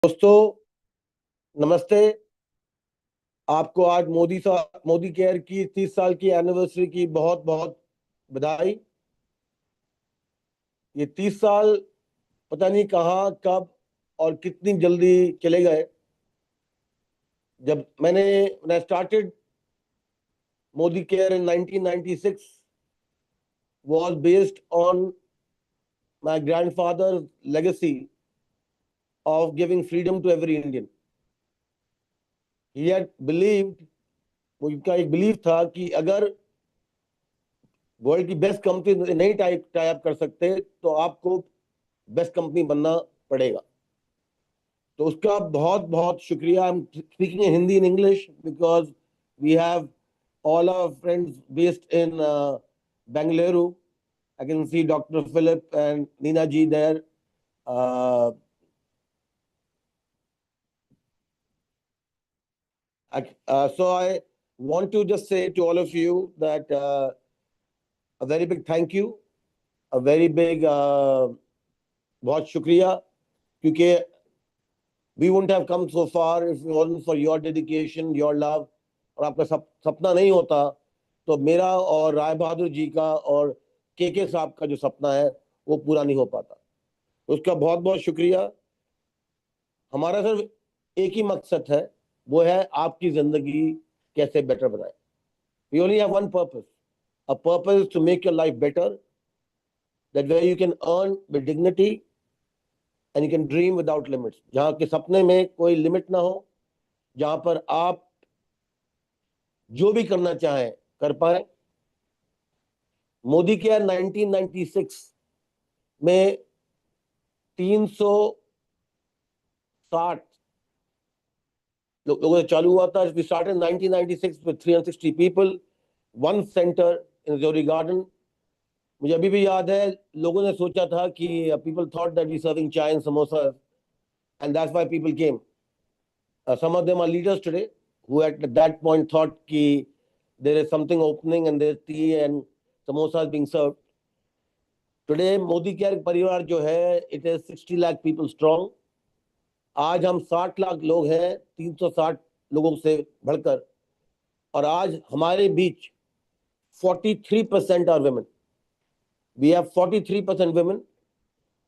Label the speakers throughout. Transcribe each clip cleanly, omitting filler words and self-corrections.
Speaker 1: दोस्तों, नमस्ते। आपको आज मोदी केयर की 30 साल की एनिवर्सरी की बहुत बहुत बधाई। ये 30 साल पता नहीं कहाँ कब और कितनी जल्दी चले गए। जब मैंने started Modi care in 1996 was based on my grandfather's legacy of giving freedom to every Indian. He had believed, उनका एक बिलीव था कि अगर वर्ल्ड की बेस्ट कंपनी नहीं टाई अप कर सकते तो आपको बेस्ट कंपनी बनना पड़ेगा। तो उसका बहुत बहुत शुक्रिया। I am speaking in Hindi in English because we have all our friends based in Bengaluru. I can see doctor Philip and Neena ji there. So I want to just say to all of you that a very big thank you, a very big बहुत शुक्रिया, क्योंकि we wouldn't have come so far if it wasn't for your dedication, your love। और आपका सपना नहीं होता तो मेरा और राय बहादुर जी का और के साहब का जो सपना है वो पूरा नहीं हो पाता। तो उसका बहुत बहुत शुक्रिया। हमारा सिर्फ एक ही मकसद है, वो है आपकी जिंदगी कैसे बेटर बनाए। We only have one purpose, a purpose to make your life better, that where you can earn with dignity and you can dream without limits. जहाँ के सपने में कोई लिमिट ना हो, जहाँ पर आप जो भी करना चाहें कर पाए। मोदी केयर 1996 में 360 लोगों से चालू हुआ था। We started in 1996 with 360 people, one center in Zoरी गार्डन। मुझे अभी भी याद है, लोगों ने सोचा था कि people thought that we serving chai and samosas, and that's why people came. Some of them are leaders today who at that point thought कि there is something opening and there's tea and samosas being served. Today Modi care परिवार जो है, it is 60 lakh people strong। आज हम 60 लाख लोग हैं, 360 लोगों से बढ़कर। और आज हमारे बीच 43% are women. We have 43% women.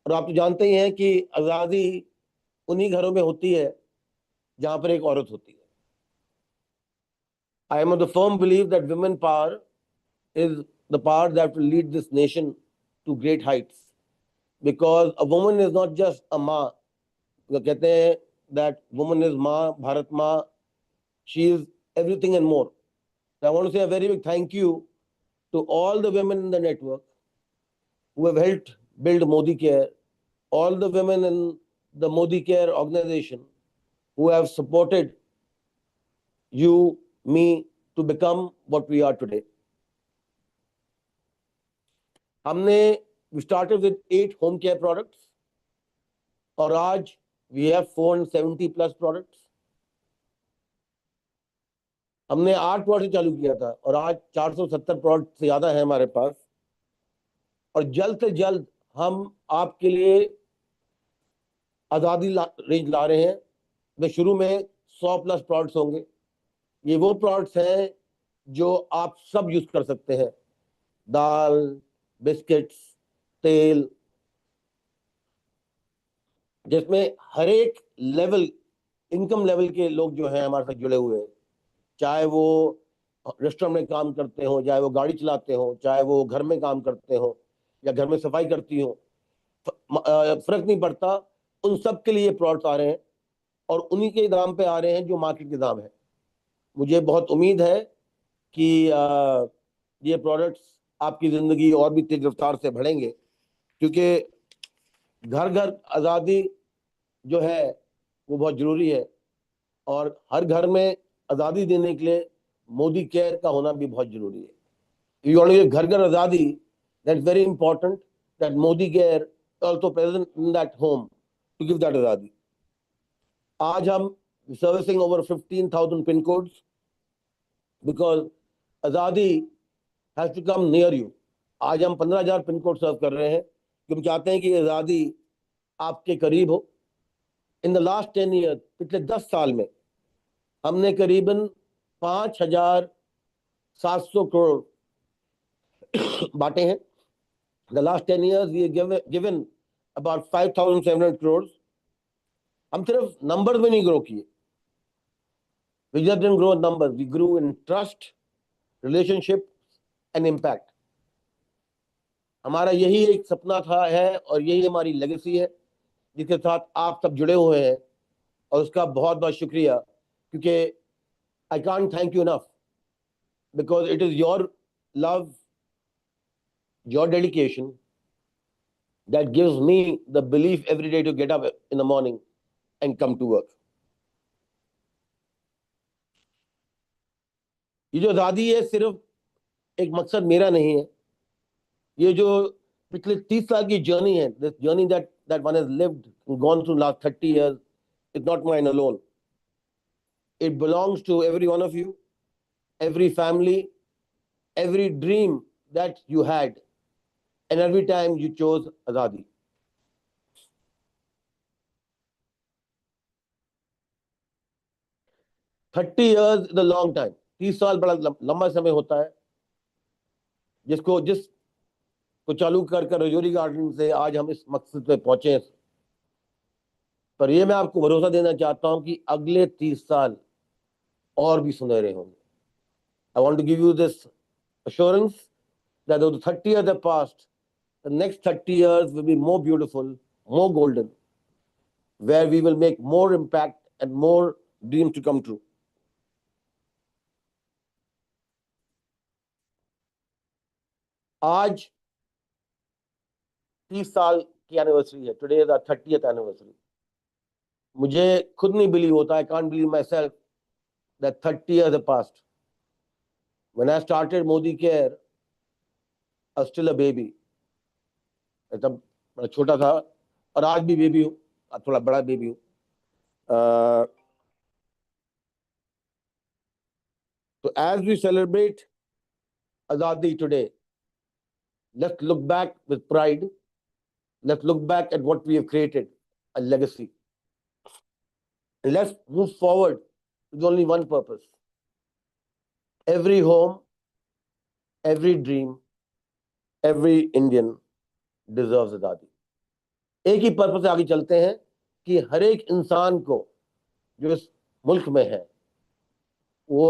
Speaker 1: और आप तो जानते ही हैं कि आज़ादी उन्हीं घरों में होती है जहां पर एक औरत होती है। I am of the firm believe that women power is the power that will lead this nation to great heights, because a woman is not just a माँ। कहते हैं दैट वुमन इज माँ, भारत माँ। She is everything and more. I want to say a very big thank you to all the women in the network who have helped build Modi Care, all the women in the Modi Care organization who have supported you, me, to become what we are today. We started with 8 home care products और आज we have 470 plus products। हमने 8 product से चालू किया था और आज 470 product से ज्यादा है हमारे पास। और जल्द से जल्द हम आपके लिए आज़ादी रेंज ला रहे हैं। वे शुरू में 100 प्लस प्रोडक्ट्स होंगे। ये वो प्रोडक्ट्स हैं जो आप सब यूज कर सकते हैं, दाल, बिस्किट्स, तेल, जिसमें हर एक लेवल, इनकम लेवल के लोग जो हैं हमारे साथ जुड़े हुए हैं। चाहे वो रेस्टोरेंट में काम करते हो, चाहे वो गाड़ी चलाते हो, चाहे वो घर में काम करते हो या घर में सफाई करती हो, फर्क नहीं पड़ता। उन सब के लिए प्रोडक्ट्स आ रहे हैं और उन्हीं के दाम पे आ रहे हैं जो मार्केट के दाम है। मुझे बहुत उम्मीद है कि ये प्रोडक्ट्स आपकी ज़िंदगी और भी तेज रफ्तार से बढ़ेंगे, क्योंकि घर घर आज़ादी जो है वो बहुत ज़रूरी है। और हर घर में आज़ादी देने के लिए मोदी केयर का होना भी बहुत ज़रूरी है। यू वांट टू गिव घर घर आज़ादी, that's very important that Modicare also present in that home to give that आज़ादी। आज हम servicing over 15,000 pin codes because आज़ादी has to come near you. आज हम 15,000 पिन कोड सर्व कर रहे हैं क्योंकि हम चाहते हैं कि आज़ादी आपके करीब हो। इन द लास्ट 10 ईयर, पिछले 10 साल में हमने करीबन 5,700 करोड़ बांटे हैं. The last 10 years we have given about 5,700 crores. हम सिर्फ नंबर्स में नहीं ग्रो किए. We just didn't grow in numbers. We grew in trust, relationship and impact. हमारा यही एक सपना था है और यही हमारी लेगेसी है जिसके साथ आप सब जुड़े हुए हैं, और उसका बहुत बहुत शुक्रिया, क्योंकि I can't thank you enough because it is your love, your dedication that gives me the belief every day to get up in the morning and come to work. ये जो आज़ादी है सिर्फ एक मकसद मेरा नहीं है. ये जो पिछले 30 साल की जर्नी है, this journey that one has lived and gone through last 30 years, is not mine alone. It belongs to every one of you, every family, every dream that you had, and every time you chose Azadi. Thirty years is a long time. 30 साल बड़ा लंबा समय होता है. जिसको चालू कर Rajouri garden से आज हम इस मकसद पे पहुंचे. पर ये मैं आपको भरोसा देना चाहता हूं कि अगले 30 साल और भी सुनहरे होंगे. I want to give you this assurance that though the 30 years have passed, the next 30 years will be more beautiful, more golden, where we will make more impact and more dreams to come true. आज 30 साल की anniversary है. Today is our 30th anniversary. मुझे खुद नहीं believe होता. I can't believe myself that 30 years have passed. When I started Modi Care, I was still a baby. तब बड़ा छोटा था और आज भी बेबी हूँ. थोड़ा बड़ा बेबी हूँ. So as we celebrate Azadi today, let's look back with pride. Let's look back at what we have created, a legacy. And let's move forward with only one purpose. Every home, every dream, every Indian deserves Azadi. एक ही purpose से आगे चलते हैं कि हर एक इंसान को जो इस मुल्क में है वो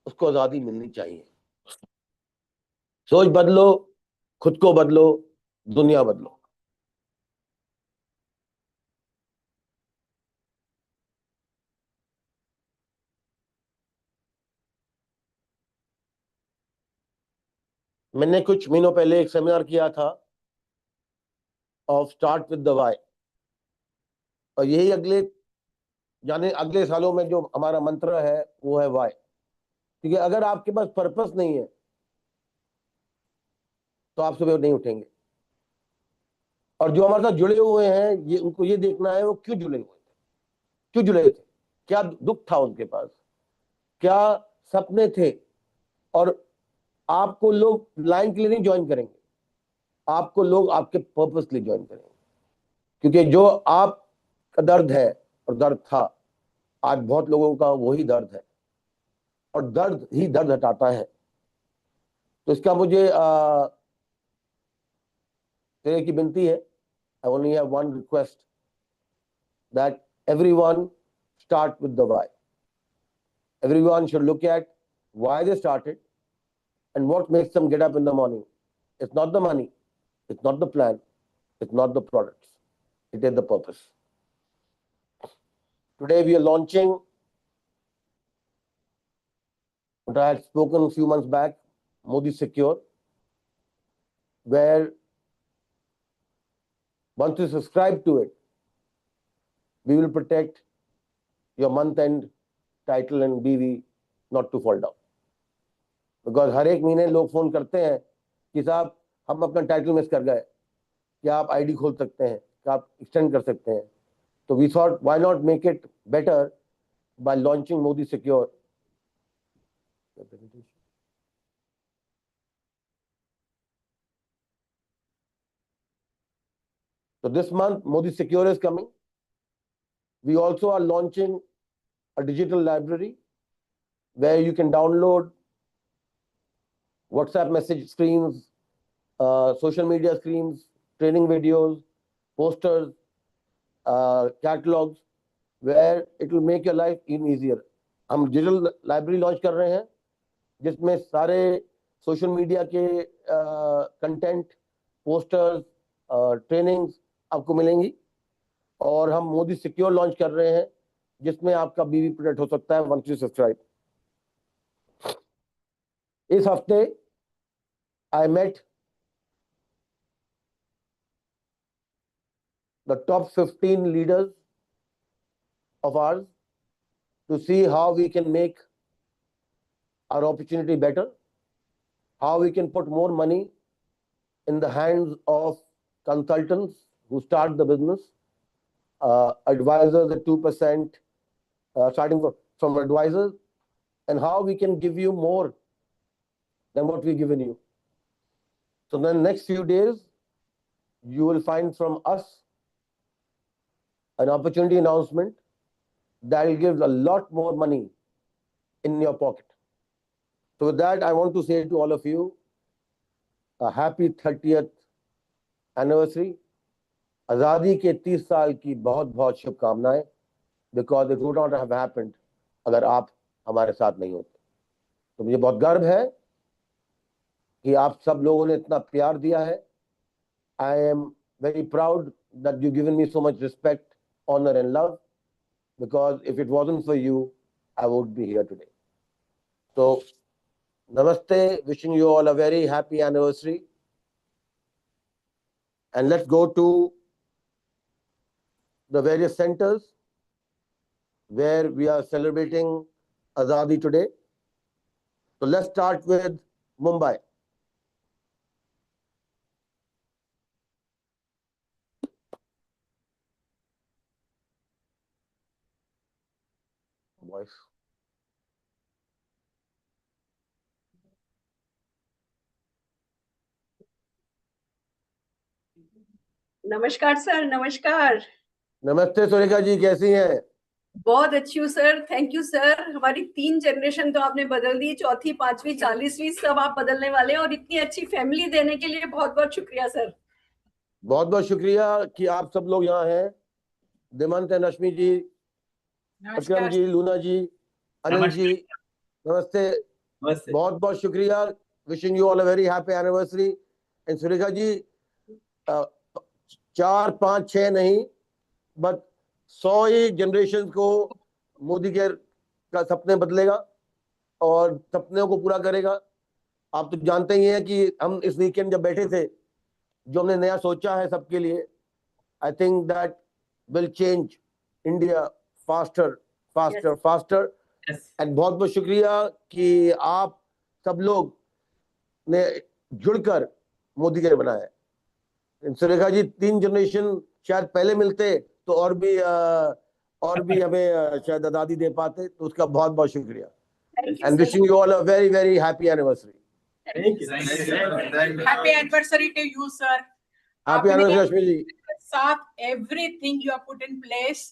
Speaker 1: उसको आज़ादी मिलनी चाहिए. सोच बदलो, खुद को बदलो, दुनिया बदलो. मैंने कुछ महीनों पहले एक सेमिनार किया था of start with the why, और यही अगले सालों में जो हमारा मंत्र है वो है वाई. क्योंकि अगर आपके पास पर्पस नहीं है तो आप सुबह नहीं उठेंगे. और जो हमारे साथ जुड़े हुए हैं ये उनको ये देखना है वो क्यों जुड़े हुए थे, क्यों जुड़े थे, क्या दुख था उनके पास, क्या सपने थे. और आपको लोग लाइन के लिए नहीं ज्वाइन करेंगे, आपको लोग आपके पर्पस के लिए ज्वाइन करेंगे. क्योंकि जो आपका दर्द है और दर्द था, आज बहुत लोगों का वही दर्द है, और दर्द ही दर्द हटाता है. तो इसका मुझे तेरे की विनती है. I only have one request, that everyone start with the why. Everyone should look at why they started and what makes them get up in the morning. It's not the money, it's not the plan, it's not the products, it is the purpose. Today we are launching what I had spoken a few months back, Modi Secure, where once you subscribe to it, we will protect your month-end title and BV not to fall down. Because हर एक महीने लोग phone करते हैं कि साहब हम अपना title miss कर गए, क्या आप आईडी खोल सकते हैं, क्या आप एक्सटेंड कर सकते हैं. तो we thought why not make it better by launching Modi secure. So this month Modi Secure is coming. We also are launching a digital library where you can download WhatsApp message streams, social media streams, training videos, posters, catalogs, where it will make your life even easier. हम digital library launch कर रहे हैं जिसमें सारे social media के content, posters, trainings आपको मिलेंगी, और हम मोदी सिक्योर लॉन्च कर रहे हैं जिसमें आपका बीवी प्रोटेक्ट हो सकता है वंस यू सब्सक्राइब. इस हफ्ते I met the top 15 leaders of ours to see how we can make our opportunity better, how we can put more money in the hands of consultants who start the business, advisors at 2%, starting from advisors, and how we can give you more than what we've given you. So in the next few days, you will find from us an opportunity announcement that will give a lot more money in your pocket. So with that, I want to say to all of you, a happy 30th anniversary. आज़ादी के 30 साल की बहुत बहुत शुभकामनाएं, because it would not have happened अगर आप हमारे साथ नहीं होते. तो मुझे बहुत गर्व है कि आप सब लोगों ने इतना प्यार दिया है. I am very proud that you've given me so much respect, honor and love, because if it wasn't for you, I would be here today. So, namaste, wishing you all a very happy anniversary. And let's go to the various centers where we are celebrating Azadi today. So let's start with Mumbai. Voice.
Speaker 2: नमस्कार sir. नमस्कार.
Speaker 1: नमस्ते सुरेखा जी, कैसी हैं?
Speaker 2: बहुत अच्छी हूँ sir. Thank you sir. हमारी 3 generation तो आपने बदल दी, चौथी, पांचवी, 40वीं सब आप बदलने वाले हैं, और इतनी अच्छी फैमिली देने के लिए बहुत बहुत शुक्रिया सर.
Speaker 1: बहुत बहुत शुक्रिया कि आप सब लोग यहाँ हैं. दिमंत एंड रश्मि जी, अकरम जी, लूना जी, अनिल जी, नमस्ते. बहुत बहुत शुक्रिया. Wishing you all a very happy anniversary. And Surekha ji, 4, 5, 6 नहीं, बट 100 ही जनरेशन को मोदी केयर का सपने बदलेगा और सपनों को पूरा करेगा. आप तो जानते ही हैं कि हम इस वीकेंड जब बैठे थे, जो हमने नया सोचा है सबके लिए, I think that will change India faster faster faster. And बहुत बहुत शुक्रिया कि आप सब लोग ने जुड़कर मोदी केयर बनाया है. सुरेखा जी, 3 जनरेशन शायद पहले मिलते तो और भी हमें शायद दादी दे पाते, तो उसका बहुत बहुत शुक्रिया. And wishing you all a very very happy anniversary.
Speaker 3: Happy anniversary to you, sir.
Speaker 1: Happy anniversary Rashmi ji.
Speaker 3: साथ everything you have put in place,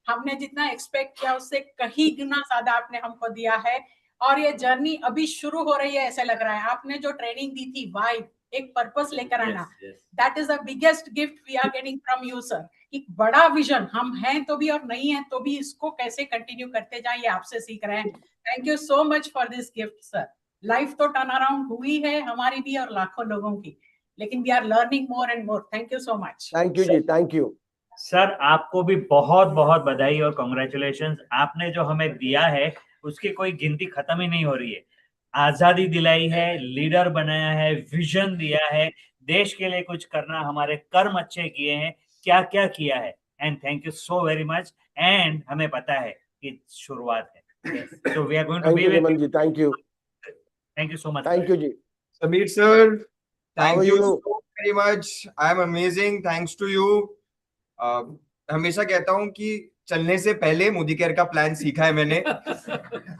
Speaker 3: हमने जितना एक्सपेक्ट किया उससे कहीं गुना ज्यादा आपने हमको दिया है, और ये जर्नी अभी शुरू हो रही है ऐसा लग रहा है. आपने जो ट्रेनिंग दी थी, वाइब, एक पर्पस लेकर आना, that is the biggest gift we are getting from you sir. एक बड़ा विजन, हम हैं तो भी और नहीं है तो भी इसको कैसे कंटिन्यू करते जाएं, ये आपसे सीख रहे हैं. Thank you so much for this gift sir. Life तो टर्न अराउंड हुई है हमारी भी और लाखों लोगों की, लेकिन we are learning more and more. Thank you so much.
Speaker 1: Thank you ji. Thank you
Speaker 4: sir. आपको भी बहुत बहुत बधाई और कांग्रेचुलेशंस. आपने जो हमें दिया है उसकी कोई गिनती खत्म ही नहीं हो रही है. आजादी दिलाई है, लीडर बनाया है, विजन दिया है, देश के लिए कुछ करना, हमारे कर्म अच्छे किए हैं, क्या क्या किया है. And thank you so very much. And हमें पता है कि शुरुआत है. So we are going to be with
Speaker 1: you. Thank you.
Speaker 4: Thank you so much.
Speaker 1: Thank you ji.
Speaker 5: Sameer sir, thank you
Speaker 1: you?
Speaker 5: so very much. I am amazing. Thanks to you. हमेशा कहता हूँ कि चलने से पहले मोदी केयर का plan सीखा है मैंने.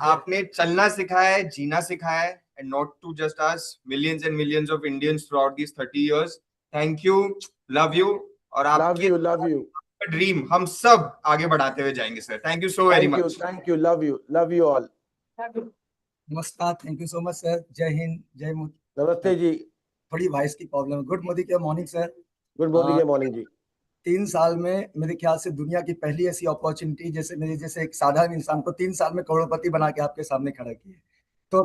Speaker 5: आपने चलना सिखाया है, जीना सिखाया है, and not to just us, millions and millions of Indians throughout these 30 years. Thank you. Love you. और
Speaker 1: love you.
Speaker 5: ड्रीम हम सब आगे बढ़ाते हुए जाएंगे sir. Thank you so very much.
Speaker 1: Thank you, love you all.
Speaker 6: नमस्कार, thank you so much sir. जय हिंद, जय मोदी।
Speaker 1: नमस्ते जी।
Speaker 6: थोड़ी वॉइस की प्रॉब्लम है। गुड मोदी के morning sir.
Speaker 1: Good morning, morning ji.
Speaker 6: 3 साल में मेरे ख्याल से दुनिया की पहली ऐसी अपॉर्चुनिटी, जैसे मेरे जैसे एक साधारण इंसान को 3 साल में करोड़पति बना के आपके सामने खड़ा किया। तो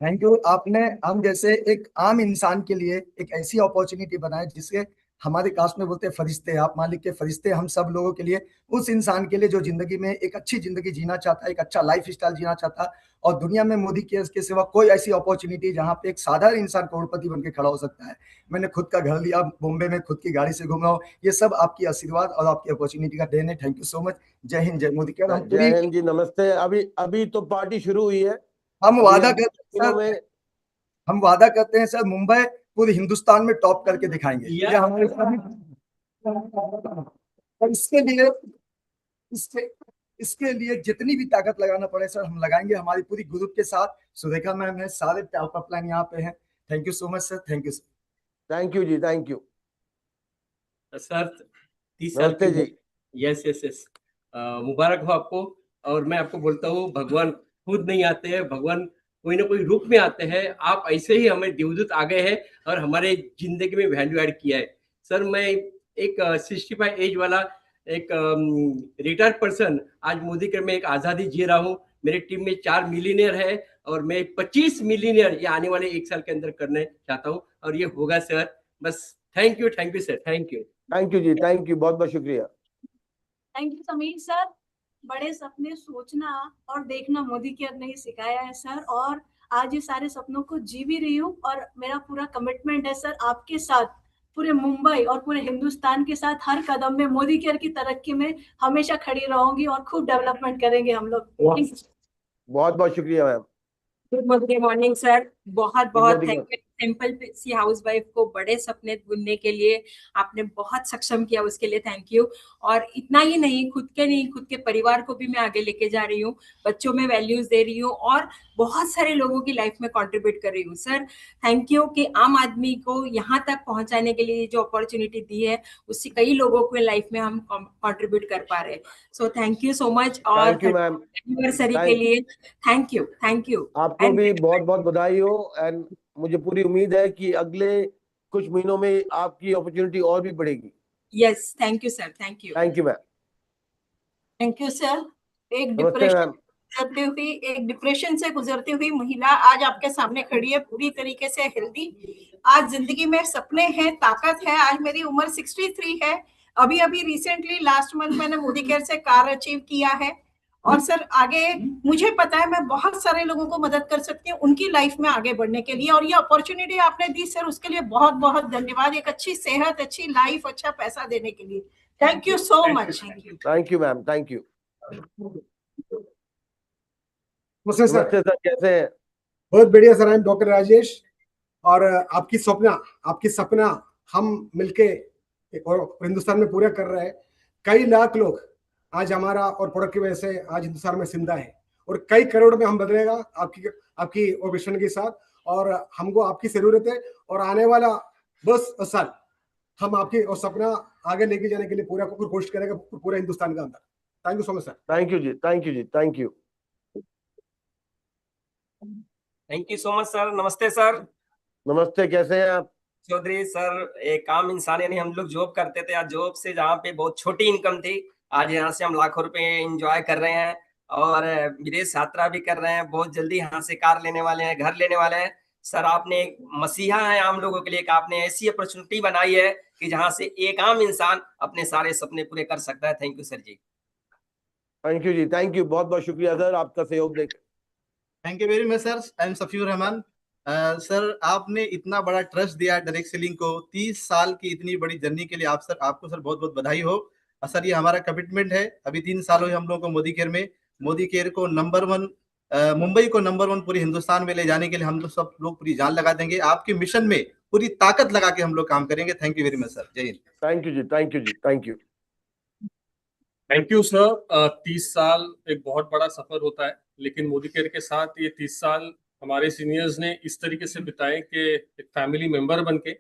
Speaker 6: थैंक यू आपने हम जैसे एक आम इंसान के लिए एक ऐसी अपॉर्चुनिटी बनाए जिससे हमारे कास्ट में बोलते हैं फरिश्ते, आप मालिक के फरिश्ते, हम सब लोगों के लिए, उस इंसान के लिए जो जिंदगी में एक अच्छी जिंदगी जीना चाहता है, एक अच्छा लाइफ स्टाइल जीना चाहता है। और दुनिया में मोदी केयर्स के सिवा कोई ऐसी अपॉर्चुनिटी जहाँ पे एक साधारण इंसान करोड़पति बन के खड़ा हो सकता है। मैंने खुद का घर लिया, बॉम्बे में खुद की गाड़ी से घूम रहा हूँ। ये सब आपकी आशीर्वाद और आपकी अपॉर्चुनिटी का देन है। Thank you so much. जय हिंद, जय मोदी केयर।
Speaker 1: जय हिंद जी, नमस्ते। अभी तो पार्टी शुरू हुई है।
Speaker 6: हम वादा
Speaker 1: अभी
Speaker 6: करते हैं
Speaker 1: में
Speaker 6: सर, हम वादा करते हैं सर, मुंबई पूरे हिंदुस्तान में टॉप करके दिखाएंगे। ये हमारे और इसके लिए जितनी भी ताकत लगाना पड़े सर, हम लगाएंगे। हमारी पूरी ग्रुप के साथ सुरेखा मैम है, सारे टॉप प्लान यहाँ पे हैं। Thank you so much sir. Thank you sir.
Speaker 1: Thank you ji, thank you
Speaker 7: sir. 30 साल
Speaker 1: नमस्ते जी।
Speaker 7: यस यस यस, मुबारक हो आपको। और मैं आपको बोलता हूँ, भगवान खुद नहीं आते हैं, भगवान कोई ना कोई रूप में आते हैं। आप ऐसे ही हमें देवदूत आ गए हैं और हमारे जिंदगी में वैल्यू ऐड किया है सर। मैं एक 65 एज वाला एक रिटायर्ड पर्सन आज मोदी के में एक आज़ादी जी रहा हूँ। मेरी टीम में 4 मिलीनियर है और मैं 25 मिलीनियर ये आने वाले 1 साल के अंदर करने चाहता हूँ, और ये होगा सर। बस thank you sir, thank you
Speaker 1: ji, thank you, बहुत बहुत शुक्रिया।
Speaker 2: Thank you Sameer sir. बड़े सपने सोचना और देखना मोदी केयर ने ही सिखाया है सर, और आज ये सारे सपनों को जी भी रही हूँ। और मेरा पूरा कमिटमेंट है सर आपके साथ, पूरे मुंबई और पूरे हिंदुस्तान के साथ, हर कदम में मोदी केयर की तरक्की में हमेशा खड़ी रहूंगी और खूब डेवलपमेंट करेंगे हम लोग।
Speaker 1: बहुत बहुत शुक्रिया मैम।
Speaker 8: Good morning sir. बहुत बहुत
Speaker 1: morning,
Speaker 8: थैंक यू। सिंपल सी हाउस वाइफ को बड़े सपने बुनने के लिए आपने बहुत सक्षम किया, उसके लिए थैंक यू। और इतना ही नहीं, खुद के परिवार को भी मैं आगे लेके जा रही हूँ, बच्चों में वैल्यूज दे रही हूँ और बहुत सारे लोगों की लाइफ में कंट्रीब्यूट कर रही हूँ। सर थैंक यू कि आम आदमी को यहाँ तक पहुंचाने के लिए जो अपॉर्चुनिटी दी है, उससे कई लोगों को लाइफ में हम कंट्रीब्यूट कर पा रहे हैं। So thank you so much. और
Speaker 1: थैंक यू मैम,
Speaker 8: एनिवर्सरी के लिए थैंक यू।
Speaker 1: आपको भी बहुत बहुत बधाई हो। एंड मुझे पूरी उम्मीद है कि अगले कुछ महीनों में आपकी अपॉर्चुनिटी और भी बढ़ेगी।
Speaker 8: Yes, thank you sir, thank you
Speaker 1: ma'am.
Speaker 2: Thank you sir. एक डिप्रेशन से गुजरती हुई महिला आज आपके सामने खड़ी है, पूरी तरीके से हेल्दी। आज जिंदगी में सपने हैं, ताकत है। आज मेरी उम्र 63 है। अभी रिसेंटली लास्ट मंथ मैंने मोदी केयर से कार अचीव किया है। और सर आगे मुझे पता है मैं बहुत सारे लोगों को मदद कर सकती हूँ उनकी लाइफ में आगे बढ़ने के लिए, और ये अपॉर्चुनिटी आपने दी सर, उसके लिए बहुत बहुत धन्यवाद। एक अच्छी सेहत, अच्छी लाइफ, अच्छा पैसा देने के लिए thank you so much.
Speaker 1: Thank you ma'am, thank you.
Speaker 9: नमस्ते सर,
Speaker 1: कैसे हैं?
Speaker 9: बहुत बढ़िया sir. I M doctor Rajesh. और आपकी सपना हम मिलके और हिंदुस्तान में पूरा कर रहे हैं। कई लाख लोग आज हमारा और प्रोडक्ट की वजह से आज हिंदुस्तान में जिंदा है, और कई करोड़ में हम बदलेगा आपकी और विजन के साथ। और हमको आपकी जरूरत है, और आने वाला 10 साल हम आपकी और सपना आगे लेके जाने के लिए पूरा कोशिश करेंगे, पूरे हिंदुस्तान के अंदर। Thank you so much sir.
Speaker 1: Thank you ji, thank you.
Speaker 10: Thank you so much sir. नमस्ते सर।
Speaker 1: नमस्ते, कैसे हैं आप?
Speaker 10: चौधरी सर, एक आम इंसान, यानी हम लोग जॉब करते थे, आज जॉब से जहाँ पे बहुत छोटी इनकम थी, आज यहाँ से हम लाखों रुपए एंजॉय कर रहे हैं और विदेश यात्रा भी कर रहे हैं। बहुत जल्दी यहाँ से कार लेने वाले हैं, घर लेने वाले हैं। सर आपने एक मसीहा है आम लोगों के लिए, कि आपने ऐसी अपॉर्चुनिटी बनाई है कि जहाँ से एक आम इंसान अपने सारे सपने पूरे कर सकता है। Thank you sir ji.
Speaker 1: Thank you ji, thank you, बहुत बहुत शुक्रिया सर आपका सहयोग देकर।
Speaker 11: Thank you very much sir. I am Safiur Rahman. Sir आपने इतना बड़ा ट्रस्ट दिया डायरेक्ट सेलिंग को, 30 साल की इतनी बड़ी जर्नी के लिए आपको सर बहुत बहुत बधाई हो। सर ये हमारा कमिटमेंट है। अभी 3 साल हुए हम लोग को मोदी केयर को नंबर 1 मुंबई को नंबर 1 पूरे हिंदुस्तान में ले जाने के लिए हम लोग सब लोग पूरी जान लगा देंगे। आपके मिशन में पूरी ताकत लगा के हम लोग काम करेंगे। Thank you very much sir. जय Hind.
Speaker 1: Thank you ji, thank you.
Speaker 12: Thank you sir. 30 साल एक बहुत बड़ा सफर होता है, लेकिन मोदी केयर के साथ ये 30 साल हमारे सीनियर्स ने इस तरीके से बिताए कि एक फैमिली मेंबर बन के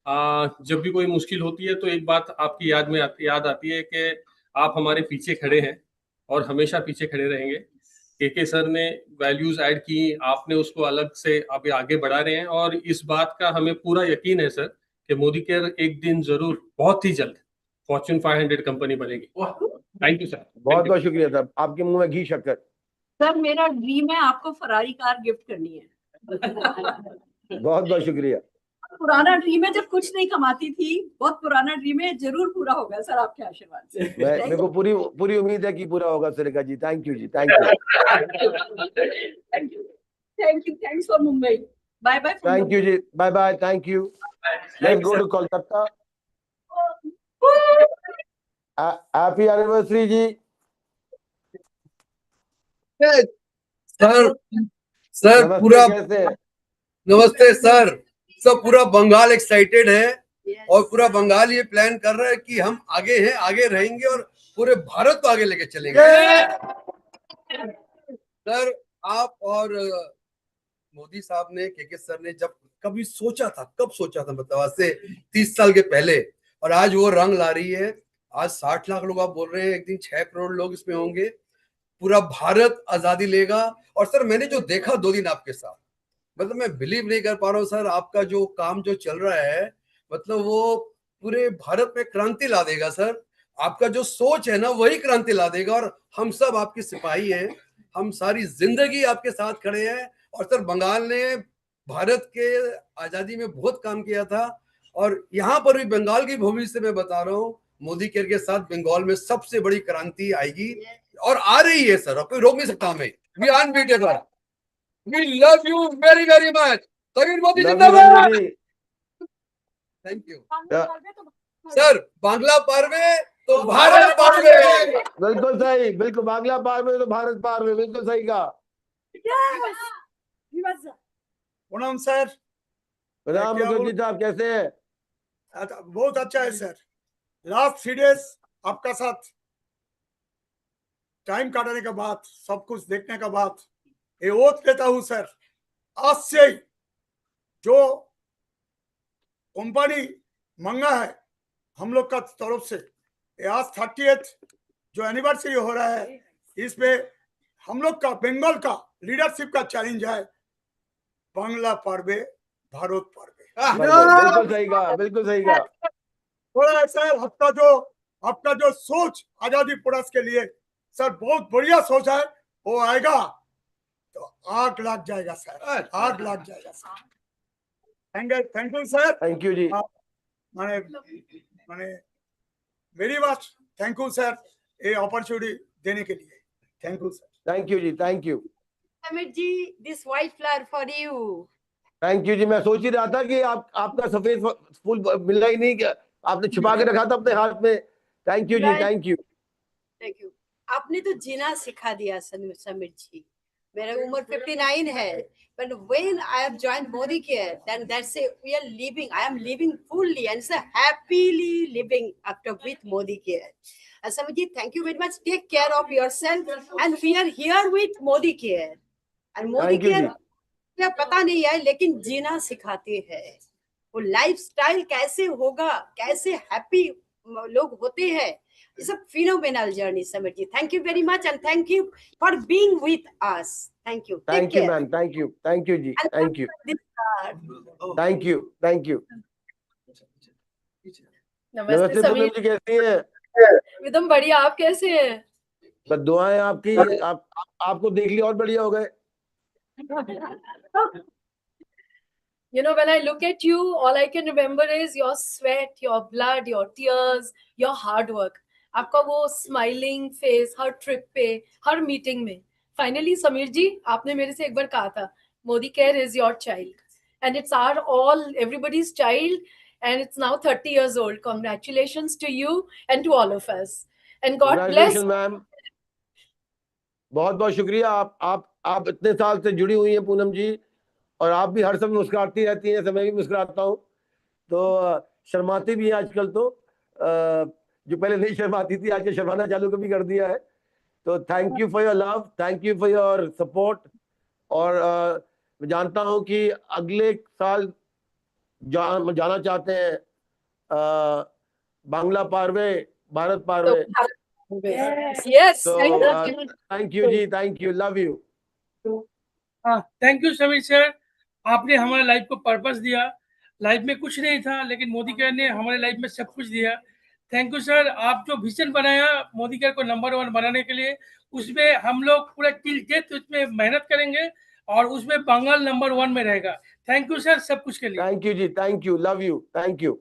Speaker 12: जब भी कोई मुश्किल होती है तो एक बात आपकी याद आती है कि आप हमारे पीछे खड़े हैं और हमेशा पीछे खड़े रहेंगे। के सर ने वैल्यूज ऐड की, आपने उसको अलग से अभी आगे बढ़ा रहे हैं और इस बात का हमें पूरा यकीन है सर कि मोदी केयर एक दिन जरूर बहुत ही जल्द फॉर्च्यून 500 कंपनी बनेगी। Thank you sir.
Speaker 1: बहुत बहुत शुक्रिया सर, आपके मुंह में घी शक्कर।
Speaker 2: सर मेरा ड्रीम है आपको फरारी कार गिफ्ट करनी है।
Speaker 1: बहुत बहुत शुक्रिया।
Speaker 2: पुराना ड्रीम है, जब कुछ नहीं कमाती थी, बहुत पुराना ड्रीम है, जरूर पूरा होगा सर आपके आशीर्वाद से।
Speaker 1: मेरे को पूरी उम्मीद है कि पूरा होगा Surekha ji. Thank you ji, thank you.
Speaker 2: Thanks for Mumbai. Bye bye.
Speaker 1: Thank you ji, bye bye, thank you. Let's go to Kolkata. Happy anniversary ji.
Speaker 13: Sir पूरा नमस्ते सर। सब पूरा बंगाल एक्साइटेड है और पूरा बंगाल ये प्लान कर रहा है कि हम आगे हैं, आगे रहेंगे और पूरे भारत को आगे लेके चलेंगे। सर आप और मोदी साहब ने, के सर ने जब कभी सोचा था, कब सोचा था, मतलब आज से 30 साल के पहले, और आज वो रंग ला रही है। आज 60 लाख लोग आप बोल रहे हैं, एक दिन 6 करोड़ लोग इसमें होंगे, पूरा भारत आजादी लेगा। और सर मैंने जो देखा 2 दिन आपके साथ, मतलब मैं बिलीव नहीं कर पा रहा हूँ सर, आपका जो काम जो चल रहा है, मतलब वो पूरे भारत में क्रांति ला देगा सर। आपका जो सोच है ना, वही क्रांति ला देगा। और हम सब आपके सिपाही हैं, हम सारी जिंदगी आपके साथ खड़े हैं। और सर बंगाल ने भारत के आजादी में बहुत काम किया था, और यहाँ पर भी बंगाल की भूमि से मैं बता रहा हूँ, मोदी केयर के साथ बंगाल में सबसे बड़ी क्रांति आएगी और आ रही है सर, कोई रोक नहीं सकता हमें। We are unbeatable. We love you very very much. Sameer Modi जिंदाबाद। Thank you sir. बांग्ला पार में तो भारत पार में।
Speaker 1: बिल्कुल सही, बिल्कुल बांग्ला पार में तो भारत पार में, बिल्कुल सही कहा।
Speaker 14: प्रणाम सर।
Speaker 1: प्रणाम मुखर्जी साहब, कैसे हैं?
Speaker 14: बहुत अच्छा है सर। लास्ट 3 डेज आपका साथ टाइम काटने के बाद, सब कुछ देखने के बाद ये ओथ लेता हूं सर, आज से जो कंपनी मंगा है हम लोग का तरफ से, आज 30th जो एनिवर्सरी हो रहा है, इसमें हम लोग का बंगाल का लीडरशिप का चैलेंज है, बांग्ला पर्वे भारत पर्वे।
Speaker 1: बिल्कुल सही कहा, बिल्कुल सही कहा।
Speaker 14: थोड़ा सर आपका जो सोच आजादी पुरस के लिए सर बहुत बढ़िया सोच है, वो आएगा तो आग लग जाएगा सर, आग लग जाएगा sir. Thank you sir.
Speaker 1: Thank you ji.
Speaker 14: माने very much thank you sir, ये अपॉर्चुनिटी देने के लिए। Thank you sir.
Speaker 1: Thank you ji, thank you.
Speaker 15: Amit ji, this white flower for you.
Speaker 1: Thank you ji. मैं सोच ही रहा था कि आपका सफेद फूल मिला ही नहीं, क्या आपने छुपा के रखा था अपने हाथ में। Thank you ji, thank you.
Speaker 15: Thank you. आपने तो जीना सिखा दिया समीर जी। मेरा उम्र 59 है, but when I have joined Modi Care, then that's it. We are living. I am living fully and so happily living after with Modi Care. Samirt ji, thank you very much. Take care of yourself, and we are here with Modi Care. And Modi Care क्या पता नहीं है, लेकिन जीना सिखाते हैं। वो lifestyle कैसे होगा, कैसे हैप्पी लोग होते हैं, it's a phenomenal journey, Samir ji. Thank you very much, and thank you for being with us. Thank you.
Speaker 1: Thank you, ma'am. Thank you. Thank you, ji. Thank you. Thank you. Thank you.
Speaker 16: नमस्ते समीर
Speaker 1: जी, कैसी हैं?
Speaker 16: एकदम बढ़िया, आप कैसे हैं?
Speaker 1: बस दुआएं आपकी, आपको देख लिया और बढ़िया हो गए।
Speaker 16: You know, when I look at you, all I can remember is your sweat, your blood, your tears, your hard work. आपका वो स्माइलिंग फेस हर ट्रिप पे, हर मीटिंग में। फाइनली समीर जी, आपने मेरे से एक बार कहा था, Modi care is your child and it's our all everybody's child, and it's now 30 years old. Congratulations to you and to all of us, and God bless.
Speaker 1: Ma'am, बहुत बहुत शुक्रिया। आप इतने साल से जुड़ी हुई हैं पूनम जी, और आप भी हर समय मुस्कुराती रहती हैं, मैं भी मुस्कुराता हूँ। तो शर्माती भी हैं आजकल, तो जो पहले नहीं शर्माती थी, आजकल शर्माना चालू कभी कर दिया है। तो thank you for your love, thank you for your support. और मैं जानता हूँ कि अगले साल जाना चाहते हैं बांग्ला पारवे, भारत पारवे।
Speaker 16: Yes,
Speaker 1: So thank you ji, thank you, love you.
Speaker 17: Thank you Sameer sir, आपने हमारे लाइफ को पर्पस दिया। लाइफ में कुछ नहीं था, लेकिन मोदी केयर ने हमारे लाइफ में सब कुछ दिया। Thank you sir. आप जो विजन बनाया मोदी केयर को नंबर 1 बनाने के लिए, उसमें हम लोग पूरा टिल डेथ उसमें मेहनत करेंगे और उसमें बंगाल नंबर 1 में रहेगा। थैंक यू सर सब कुछ के लिए।
Speaker 1: Thank you ji, thank you, love you, thank you.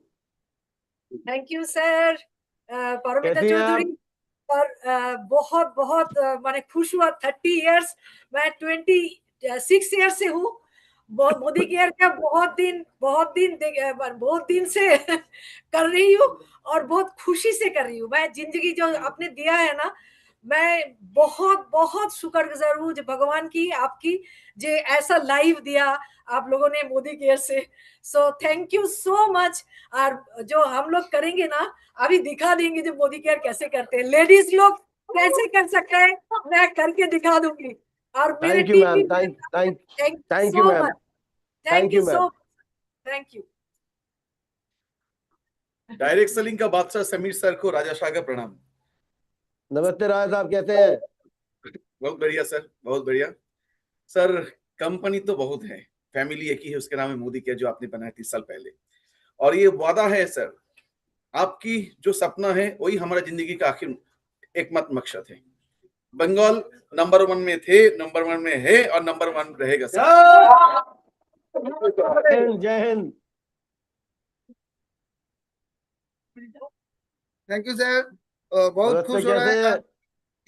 Speaker 18: Thank you sir. Paramita
Speaker 1: कैसी हैं आप?
Speaker 18: चौधरी और बहुत बहुत मैंने खुश हुआ। 30 इयर्स, मैं 26 ईयर से हूँ मोदी केयर का। बहुत दिन से कर रही हूँ और बहुत खुशी से कर रही हूँ। मैं जिंदगी जो आपने दिया है ना, मैं बहुत बहुत शुक्रगुजार हूँ जो भगवान की, आपकी जो ऐसा लाइव दिया आप लोगों ने मोदी केयर से। So thank you so much. और जो हम लोग करेंगे ना, अभी दिखा देंगे जो मोदी केयर कैसे करते हैं। लेडीज लोग कैसे कर सकते हैं, मैं करके दिखा दूंगी। और मेरे
Speaker 1: thank you
Speaker 18: team
Speaker 1: ma'am, thank you ma'am,
Speaker 18: thank you
Speaker 1: ma'am.
Speaker 18: So thank you.
Speaker 11: Direct selling का बादशाह समीर सर को राजा शाह का प्रणाम।
Speaker 1: नमस्ते राजा साहब, कैसे हैं?
Speaker 11: बहुत बढ़िया सर, बहुत बढ़िया सर। कंपनी तो बहुत है, फैमिली एक ही है, उसके नाम है मोदी केयर, जो आपने बनाया 30 साल पहले। और ये वादा है सर, आपकी जो सपना है वही हमारा जिंदगी का आखिर एकमात्र मकसद है। बंगाल नंबर 1 में थे, नंबर 1 में है और नंबर 1 रहेगा सर।
Speaker 1: जय हिंद।
Speaker 19: Thank you sir. बहुत खुश हो रहा है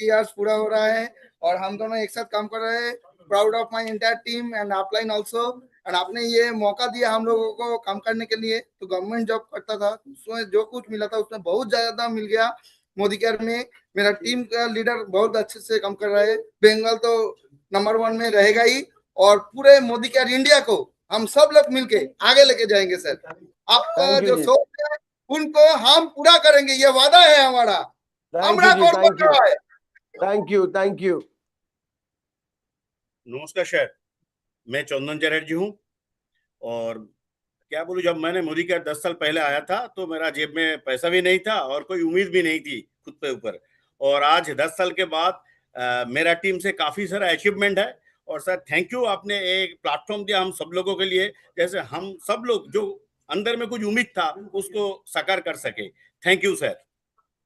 Speaker 19: कि आज पूरा हो रहा है और हम दोनों एक साथ काम कर रहे हैं। Proud of my entire team and upline also. And आपने ये मौका दिया हम लोगों को काम करने के लिए। तो गवर्नमेंट जॉब करता था, उसमें जो कुछ मिला था उसमें बहुत ज्यादा मिल गया मोदी केयर में। मेरा टीम का लीडर बहुत अच्छे से काम कर रहा है। बंगाल तो नंबर 1 में रहेगा ही और पूरे मोदी केयर इंडिया को हम सब लोग मिलके आगे लेके जाएंगे सर। आपका जो सोच है उनको हम पूरा करेंगे, ये वादा है हमारा।
Speaker 1: Thank you, thank you.
Speaker 20: नमस्कार सर, मैं चंदन चैटर्जी हूँ। और क्या बोलूं, जब मैंने मोदी केयर 10 साल पहले आया था तो मेरा जेब में पैसा भी नहीं था और कोई उम्मीद भी नहीं थी खुद पे ऊपर। और आज 10 साल के बाद मेरा टीम से काफी सारा अचीवमेंट है। और सर थैंक यू, आपने एक प्लेटफॉर्म दिया हम सब लोगों के लिए, जैसे हम सब लोग जो अंदर में कुछ उम्मीद था उसको साकार कर सके। Thank you sir.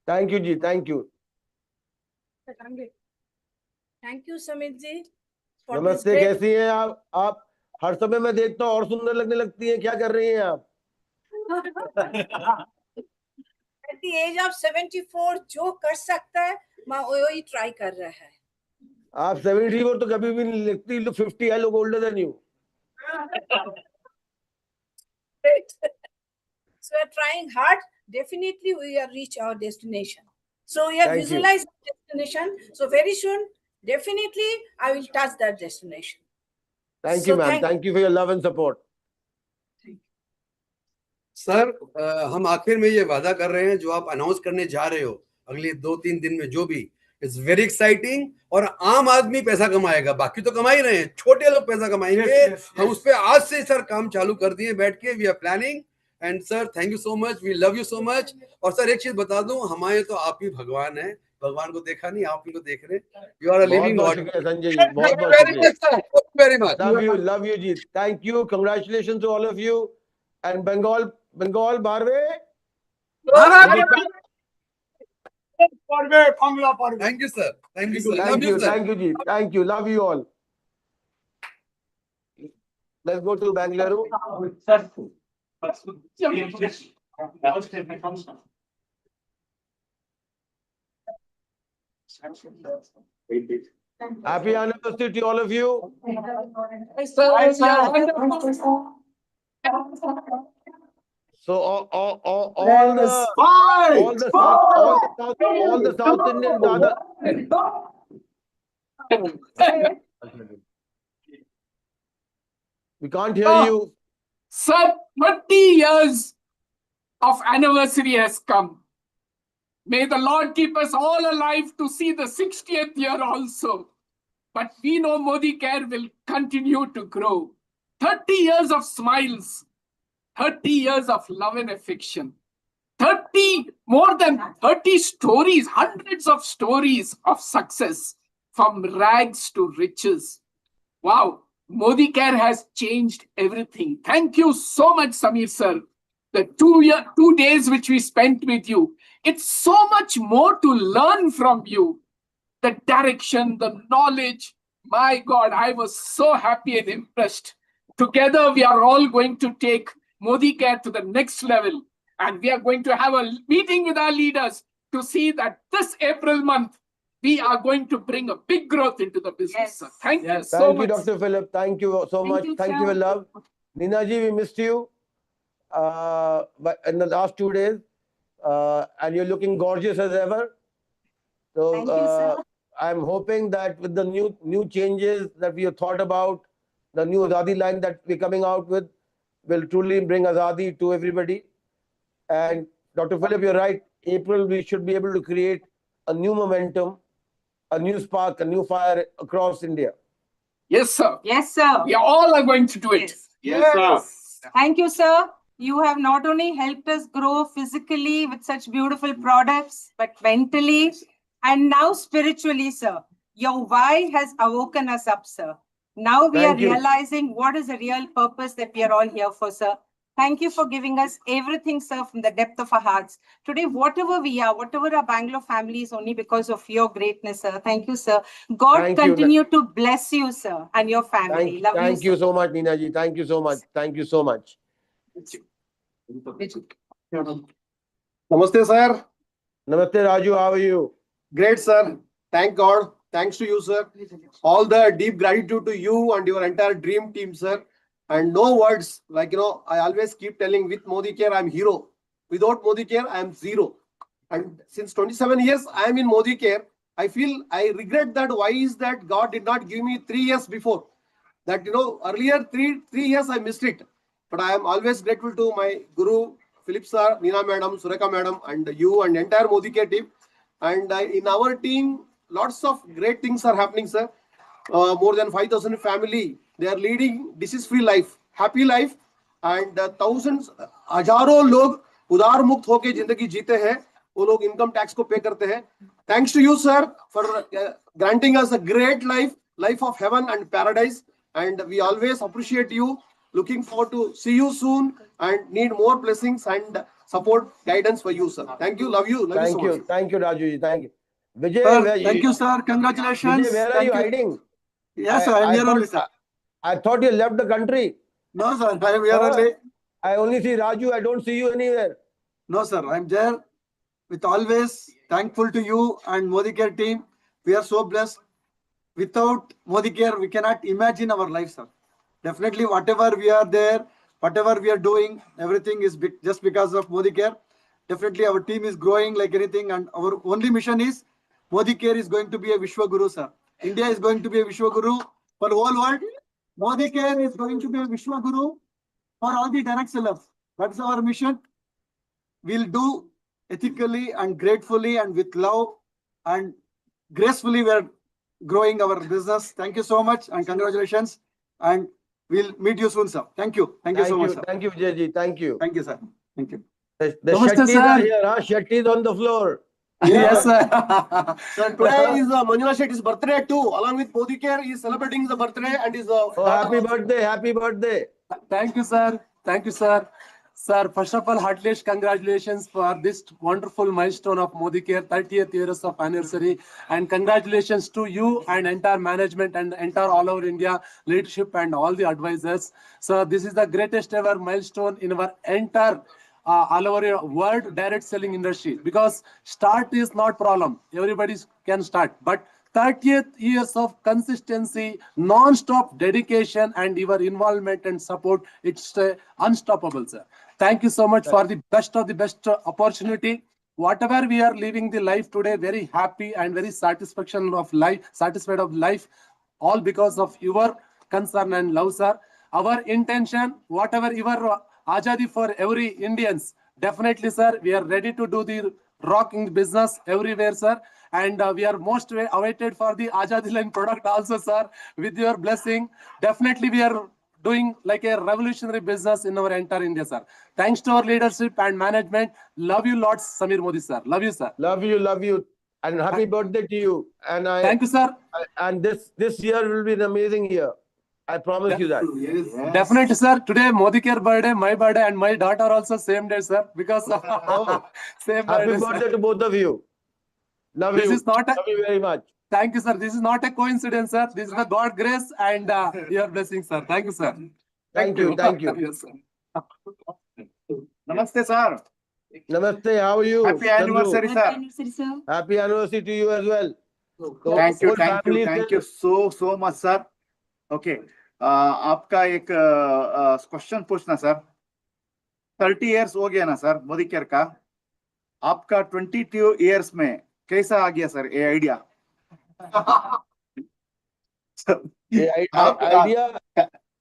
Speaker 1: Thank you ji, thank you.
Speaker 18: Thank you Sameer ji.
Speaker 1: नमस्ते, कैसी हैं आप हर समय मैं देखता हूँ और सुंदर लगने लगती हैं। क्या कर रही हैं आप?
Speaker 18: At the age of 74 जो कर सकता है मैं वही ट्राई कर रहा है।
Speaker 1: आप 74 तो कभी भी नहीं लगती, 50 है, लोग older than you.
Speaker 18: So we are trying hard. Definitely we will reach our destination. So we have visualized the destination. So very soon, definitely I will touch that destination.
Speaker 1: Thank you, ma'am. Thank you for your love and support.
Speaker 13: Sir हम आखिर में ये वादा कर रहे हैं जो आप अनाउंस करने जा रहे हो अगले 2-3 दिन में, जो भी इट्स वेरी एक्साइटिंग। और आम आदमी पैसा कमाएगा, बाकी तो कमा ही रहे हैं, छोटे लोग पैसा कमाएंगे। हम उस पर आज से सर काम चालू कर दिए बैठ के। We are planning and sir thank you so much, we love you so much. और सर एक चीज बता दूं, हमारे तो आप ही भगवान है, भगवान को देखा नहीं, आप ही को देख रहे। You are a living god.
Speaker 1: Sanjay ji, बहुत बहुत शुक्रिया, very much. Love you ji, thank you, congratulations to all of you and Bengal बारवे।
Speaker 13: Thank you, sir. Thank you, sir.
Speaker 1: Thank you, thank you, ji. Thank you. Love you all. Let's go to Bangalore. Happy anniversary to all of you. So all the South Indian brothers. We can't hear you.
Speaker 21: Sir, 30 years of anniversary has come. May the Lord keep us all alive to see the 60th year also. But we know Modi Care will continue to grow. 30 years of smiles, 30 years of love and affection. More than 30 stories, hundreds of stories of success from rags to riches. Wow, Modi Care has changed everything. Thank you so much, Samir sir. The 2 days which we spent with you, it's so much more to learn from you. The direction, the knowledge. My God, I was so happy and impressed. Together, we are all going to take Modi Care to the next level. And we are going to have a meeting with our leaders to see that this April month, we are going to bring a big growth into the business. Sir. Thank you so much.
Speaker 1: Thank you, Dr. Philip. Thank you so much. Thank you, love. Nina ji, we missed you in the last 2 days. And you're looking gorgeous as ever. So
Speaker 2: Thank you, sir.
Speaker 1: I'm hoping that with the new changes that we have thought about, the new Azadi line that we're coming out with will truly bring Azadi to everybody. And Dr. Philip, you're right. April, we should be able to create a new momentum, a new spark, a new fire across India.
Speaker 21: Yes, sir.
Speaker 2: Yes, sir.
Speaker 21: We all are going to do it.
Speaker 2: Yes, sir. Thank you, sir. You have not only helped us grow physically with such beautiful products, but mentally and now spiritually, sir. Your why has awoken us up, sir. Now we
Speaker 1: Thank
Speaker 2: are
Speaker 1: you.
Speaker 2: realizing what is the real purpose that we are all here for, sir. Thank you for giving us everything, sir, from the depth of our hearts. Today, whatever we are, whatever our Bangalore family is, only because of your greatness, sir. Thank you, sir. God
Speaker 1: Thank you.
Speaker 2: continue to bless you, sir, and your family. Love
Speaker 1: Thank
Speaker 2: you,
Speaker 1: you so much, Nina ji. Thank you so much. Thank you so much.
Speaker 3: Namaste, sir.
Speaker 1: Namaste, Raju. How are you?
Speaker 3: Great, sir. Thank God. Thanks to you, sir. All the deep gratitude to you and your entire dream team, sir. And no words, like, I always keep telling, with Modi Care, I'm hero. Without Modi Care, I'm zero. And since 27 years, I'm in Modi Care. I regret that. Why is that God did not give me 3 years before? That, earlier 3 years I missed it. But I am always grateful to my Guru, Philip sir, Nina madam, Sureka madam, and you and entire Modi Care team. And in our team, lots of great things are happening, sir. More than 5,000 family. They are leading disease-free life, happy life, and thousands, हजारों लोग उदार मुक्त होके जिंदगी जीते हैं. वो लोग income tax को pay करते हैं. Thanks to you, sir, for granting us a great life of heaven and paradise. And we always appreciate you. Looking forward to see you soon and need more blessings and support, guidance for you, sir. Thank you. Love you. Love you so much.
Speaker 1: Thank you, Raju ji. Thank you. Vijay,
Speaker 3: Sir, thank you, sir. Congratulations.
Speaker 1: Vijay, where are you hiding?
Speaker 3: Yes, sir. I'm here only, sir.
Speaker 1: I thought you left the country.
Speaker 3: No, sir. I am here only.
Speaker 1: I only see Raju. I don't see you anywhere.
Speaker 3: No, sir. I'm there with always thankful to you and Modi Care team. We are so blessed. Without Modi Care, we cannot imagine our life, sir. Definitely, whatever we are there, whatever we are doing, everything is just because of Modi Care. Definitely, our team is growing like anything. And our only mission is Modi Care is going to be a Vishwa Guru, sir. India is going to be a Vishwa Guru for the whole world. Modi Care is going to be a Vishwa Guru for all the direct sellers. That's our mission. We'll do ethically and gratefully and with love and gracefully. We are growing our business. Thank you so much and congratulations. And we'll meet you soon, sir. Thank you. Thank you so much, sir.
Speaker 1: Thank you, Vijay ji. Thank you.
Speaker 3: Thank you, sir. Thank you.
Speaker 1: The
Speaker 3: Namaste,
Speaker 1: Shettis
Speaker 3: sir.
Speaker 1: are here, huh? Shettis on the floor.
Speaker 3: Yes, sir. Sir, today is Manjula Shetty's birthday too. Along with Modi Care, he is celebrating his birthday and his.
Speaker 1: Oh, happy birthday! Happy birthday!
Speaker 22: Thank you, sir. Thank you, sir. Sir, first of all, heartiest congratulations for this wonderful milestone of Modi Care 30th years of anniversary, and congratulations to you and entire management and entire all over India leadership and all the advisors. So this is the greatest ever milestone in our entire all over your world direct selling industry, because start is not problem. Everybody can start, but 30th years of consistency, non-stop dedication, and your involvement and support, it's unstoppable, sir. Thank you so much for the best of the best opportunity. Whatever we are living the life today, very happy and very satisfied of life, all because of your concern and love, sir. Our intention, whatever your Azadi for every Indians, definitely, sir, we are ready to do the rocking business everywhere, sir. And we are most awaited for the Azadi line product also, sir. With your blessing, definitely we are doing like a revolutionary business in our entire India, sir. Thanks to our leadership and management. Love you lots, Samir Modi, sir. Love you, sir.
Speaker 1: Love you. And happy birthday to you. And
Speaker 22: Thank you, sir.
Speaker 1: And this year will be an amazing year. I promise you that.
Speaker 22: Definitely, sir. Today, Modi Care birthday, my birthday, and my daughter also same day, sir. Because same
Speaker 1: Happy
Speaker 22: birthday,
Speaker 1: birthday
Speaker 22: sir.
Speaker 1: to both of you. Love
Speaker 22: This
Speaker 1: you.
Speaker 22: is not a,
Speaker 1: Love you very much.
Speaker 22: Thank you, sir. This is not a coincidence, sir. This is the God grace and your blessing, sir. Thank you, sir.
Speaker 1: Thank you.
Speaker 22: Yes, sir.
Speaker 4: Namaste, sir.
Speaker 1: Namaste. How are you?
Speaker 4: Happy anniversary,
Speaker 1: Chandu?
Speaker 4: sir.
Speaker 1: Happy anniversary to you as well. So,
Speaker 4: Thank you,
Speaker 1: whole
Speaker 4: thank you,
Speaker 1: family
Speaker 4: thank
Speaker 1: says-
Speaker 4: you so much, sir. Okay. आपका एक question पूछना sir. 30 years हो गया ना sir Modi care का. आपका 22 years में कैसा आ गया सर ये idea?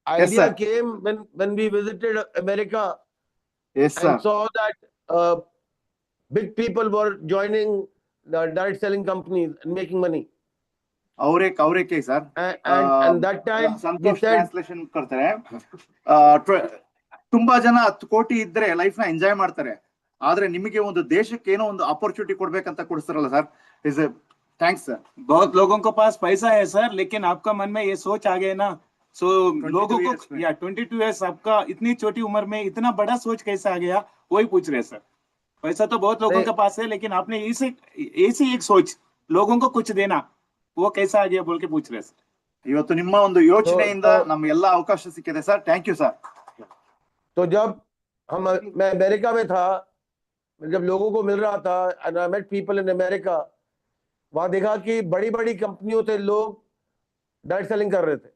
Speaker 1: Idea came when we visited America.
Speaker 4: Yes, sir.
Speaker 1: And saw that big people were joining the direct selling companies and making money.
Speaker 4: और एक है sir.
Speaker 1: And that time we
Speaker 4: Santosh
Speaker 1: said,
Speaker 4: translation ಕೊಡ್ತಾರೆ. ತುಂಬಾ ಜನ 10 ಕೋಟಿ ಇದ್ರೆ life ನ enjoy ಮಾಡ್ತಾರೆ. ಆದ್ರೆ ನಿಮಗೆ ಒಂದು ದೇಶಕ್ಕೆ ಏನೋ ಒಂದು ಅಪರ್ಚುನಿಟಿ ಕೊಡ್ಬೇಕಂತ ಕೊಡ್ತಾರಲ್ಲ ಸರ್. Is thanks sir.
Speaker 5: बहुत लोगों के पास पैसा है सर, लेकिन आपका मन में ये सोच आ गए ना, सो लोगों को 22 इयर्स आपका इतनी छोटी उम्र में इतना बड़ा सोच कैसे आ गया, वही पूछ रहे सर. पैसा तो बहुत लोगों के पास है, लेकिन आपने ऐसी एक सोच लोगों को कुछ देना, वो कैसा आ गया बोल के पूछ रहे सर.
Speaker 4: ಇವತ್ತು ನಿಮ್ಮ ಒಂದು ಯೋಚನೆಯಿಂದ ನಮಗೆಲ್ಲ ಅವಕಾಶ ಸಿಕ್ಕಿದೆ ಸರ್. Thank you sir.
Speaker 1: तो जब मैं अमेरिका में था, जब लोगों को मिल रहा था and I met people in America, वहां देखा कि बड़ी बड़ी कंपनियों से लोग डायरेक्ट सेलिंग कर रहे थे.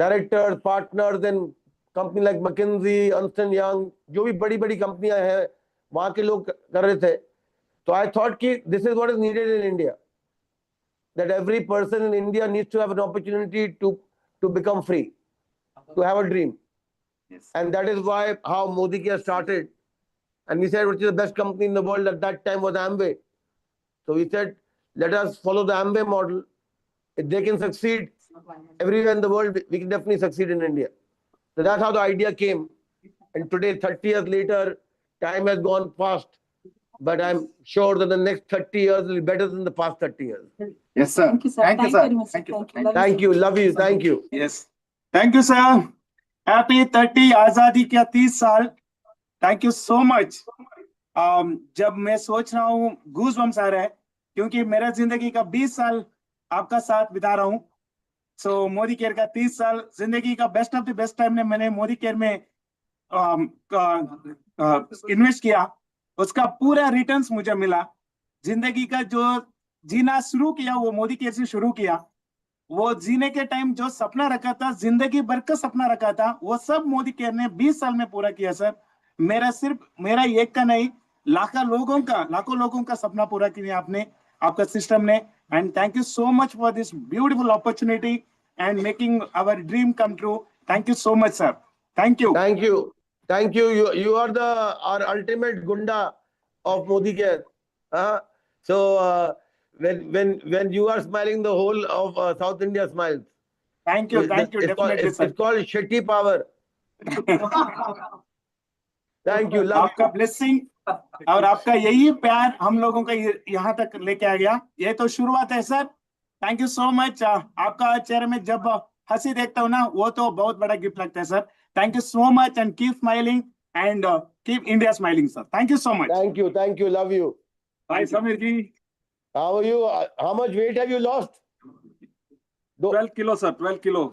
Speaker 1: Directors, partners in company like McKenzie, Ernst and young, जो भी बड़ी बड़ी कंपनियां हैं वहां के लोग कर रहे थे. तो आई थॉट कि this is what is needed in India, that every person in India needs to have an opportunity to become free, to have a dream.
Speaker 4: Yes.
Speaker 1: And that is why how Modi Care started. And we said, which is the best company in the world at that time was Amway. So we said, let us follow the Amway model. If they can succeed everywhere in the world, we can definitely succeed in India. So that's how the idea came. And today, 30 years later, time has gone fast. But I'm sure that the next 30 years will be better than the past 30 years.
Speaker 4: Yes, sir.
Speaker 5: Thank you, sir.
Speaker 4: Thank you,
Speaker 5: Thank
Speaker 4: sir.
Speaker 5: you very much, sir.
Speaker 4: Thank you.
Speaker 5: Thank you.
Speaker 1: Thank you. Love you. Thank you.
Speaker 5: Yes. Thank you, sir. Happy 30 आजादी के 30 साल. Thank you so much. जब मैं सोच रहा हूँ goose bumps आ रहा है, क्योंकि मेरा जिंदगी का 20 साल आपका साथ बिता रहा हूँ. सो मोदी केयर का 30 साल जिंदगी का best of the best time ने मैंने मोदी केयर में इन्वेस्ट किया. उसका पूरा रिटर्न्स मुझे मिला. जिंदगी का जो जीना शुरू किया वो मोदी केयर से शुरू किया. वो जीने के टाइम जो सपना रखा था, जिंदगी भर का सपना रखा था, वो सब मोदी केयर ने 20 साल में पूरा किया सर. सिर्फ मेरा एक का नहीं, लाखों लोगों का सपना पूरा किया आपने, आपका सिस्टम ने. And thank you so much for this beautiful opportunity and making our dream come true. Thank you so much sir. Thank you.
Speaker 1: Thank you. Thank you. You are our ultimate gunda of Modi Care. So when you are smiling, the whole of South India smiles.
Speaker 5: Thank you. Thank you. Definitely, sir.
Speaker 1: It's called Shetty power. Thank you. Love
Speaker 5: आपका blessing और आपका यही प्यार हम लोगों का यहाँ तक लेके आ गया. ये तो शुरुआत है sir. Thank you so much. आपका चेहरे में जब हंसी देखता हूँ ना, वो तो बहुत बड़ा गिफ्ट लगता है sir. Thank you so much and keep smiling and keep India smiling, sir. Thank you so much.
Speaker 1: Thank you. Thank you. Love you.
Speaker 5: Bye, Samir ji.
Speaker 1: How are you? How much weight have you lost?
Speaker 5: 12 kilo, sir. 12 kilo.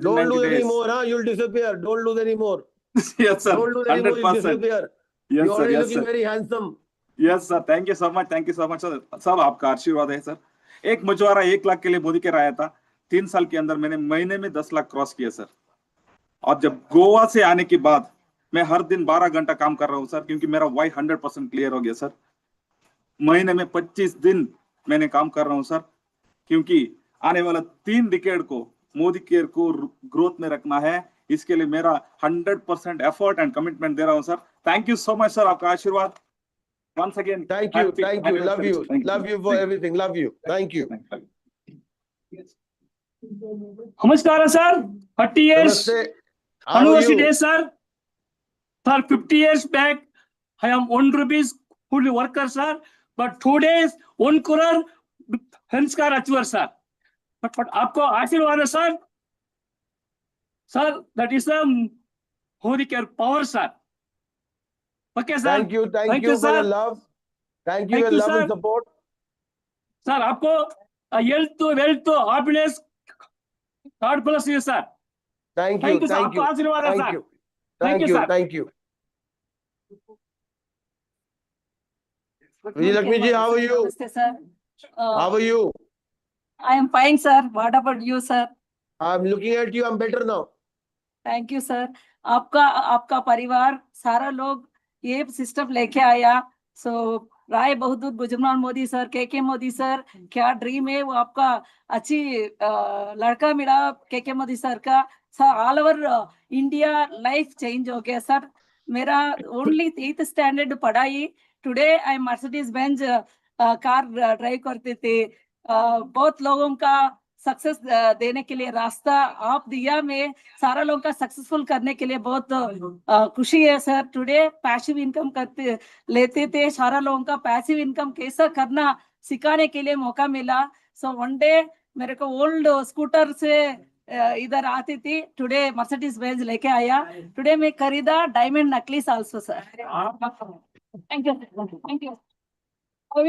Speaker 1: Don't lose any more, huh? You'll disappear. Don't lose any more.
Speaker 5: Yes, sir.
Speaker 1: Don't lose any more. You'll disappear.
Speaker 5: Yes,
Speaker 1: You're
Speaker 5: sir.
Speaker 1: already
Speaker 5: Yes,
Speaker 1: looking
Speaker 5: sir.
Speaker 1: very handsome.
Speaker 5: Yes, sir. Thank you so much. Thank you so much, sir. सब आपका आशीर्वाद है, sir. एक मछुआरा 1 लाख के लिए Modi care आया था. 3 साल के अंदर मैंने महीने में 10 लाख क्रॉस किया, सर. और जब गोवा से आने के बाद मैं हर दिन 12 घंटा काम कर रहा हूँ सर, क्योंकि मेरा वाई 100% क्लियर हो गया सर. महीने में 25 दिन मैंने काम कर रहा हूँ सर, क्योंकि आने वाला 3 डिकेड को मोदी केयर को ग्रोथ में रखना है. इसके लिए मेरा 100% एफर्ट एंड कमिटमेंट दे रहा हूँ sir. Thank you so much sir. आपका आशीर्वाद. Once again,
Speaker 1: thank you. Thank you. Love you. Love you for everything. Love you. Thank you.
Speaker 6: Namaskara, sir. 30 years.
Speaker 1: Namaste. How are
Speaker 6: Anniversary
Speaker 1: you?
Speaker 6: day, sir. Sir, 50 years back, I am 1 rupees full worker, sir. But 2 days, 1 crore Hanskar achiever, sir. But आपको आशीर्वाद है, sir. Sir, that is the Modi care power, sir. Okay, sir.
Speaker 1: Thank you for your
Speaker 6: sir.
Speaker 1: love. Thank you for your love and support.
Speaker 6: Sir, आपको health, wealth, happiness, God bless you, sir.
Speaker 1: Thank you.
Speaker 6: sir.
Speaker 1: Thank you.
Speaker 6: आपको आशीर्वाद है,
Speaker 1: Thank
Speaker 6: sir.
Speaker 1: you.
Speaker 6: Thank you, sir.
Speaker 1: Thank you. Vijayalakshmi ji, how are you?
Speaker 7: Namaste, sir.
Speaker 1: How are you?
Speaker 7: I am fine, sir. What about you, sir?
Speaker 1: I'm looking at you. I'm better now.
Speaker 7: Thank you, sir. आपका परिवार सारा लोग ये system लेके आया. So Rai Bahadur Gujral Modi sir, के Modi sir, क्या dream है वो आपका अच्छी लड़का मिला के मोदी सर का. Sir all over India life change हो गया सर. मेरा ओनली 8th स्टैंडर्ड पढ़ाई today I Mercedes Benz car drive करते थे. बहुत लोगों का सक्सेस देने के लिए रास्ता आप दिया. में सारा लोगों का सक्सेसफुल करने के लिए बहुत खुशी है सर. टुडे पैसिव इनकम करते लेते थे. सारा लोगों का पैसिव इनकम कैसा करना सिखाने के लिए मौका मिला. सो वन डे मेरे को ओल्ड स्कूटर से इधर आती थी. टुडे मर्सिडीज बेंज लेके आया. टुडे मैं खरीदा diamond necklace also sir. Thank you. Thank you.
Speaker 23: Thank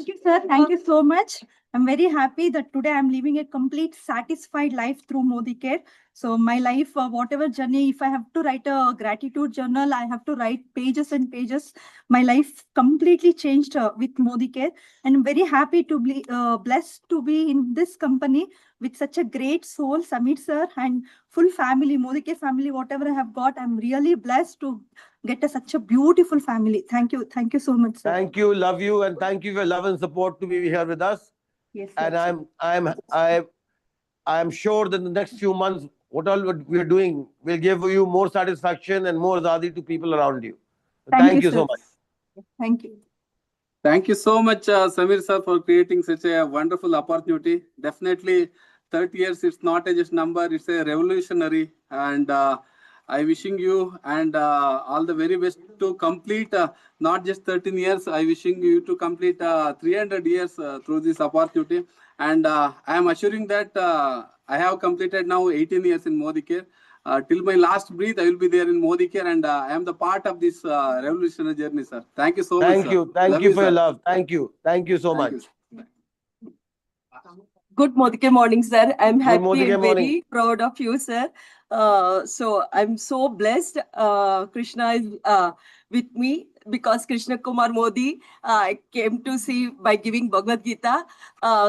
Speaker 23: you, sir. Thank you so much. I'm very happy that today I'm living a complete satisfied life through Modi Care. So my life, whatever journey, if I have to write a gratitude journal, I have to write pages and pages. My life completely changed with Modi Care. And I'm very happy to be blessed to be in this company with such a great soul, Samir sir, and full family, Modi Care family, whatever I have got. I'm really blessed to get such a beautiful family. Thank you. Thank you so much, sir.
Speaker 1: Thank you, love you, and thank you for your love and support to be here with us.
Speaker 23: Yes,
Speaker 1: and I'm sure that in the next few months, what all we're doing will give you more satisfaction and more azadi to people around you. Thank you so much.
Speaker 23: Thank you.
Speaker 22: Thank you so much, Samir sir, for creating such a wonderful opportunity. Definitely, 30 years, it's not a just number, it's a revolutionary. And I wishing you and all the very best to complete not just 13 years. I wishing you to complete 300 years through this opportunity. And I am assuring that I have completed now 18 years in Modi Care. Till my last breath, I will be there in Modi Care, and I am the part of this revolutionary journey, sir. Thank you so much.
Speaker 1: Thank you. Thank you for
Speaker 22: sir.
Speaker 1: your love. Thank you. Thank you so much.
Speaker 7: Good Modi Care morning, sir. I'm happy
Speaker 1: Modi Care
Speaker 7: and
Speaker 1: morning.
Speaker 7: very proud of you, sir. So I'm so blessed. Krishna is with me because Krishna Kumar Modi came to see by giving Bhagavad Gita.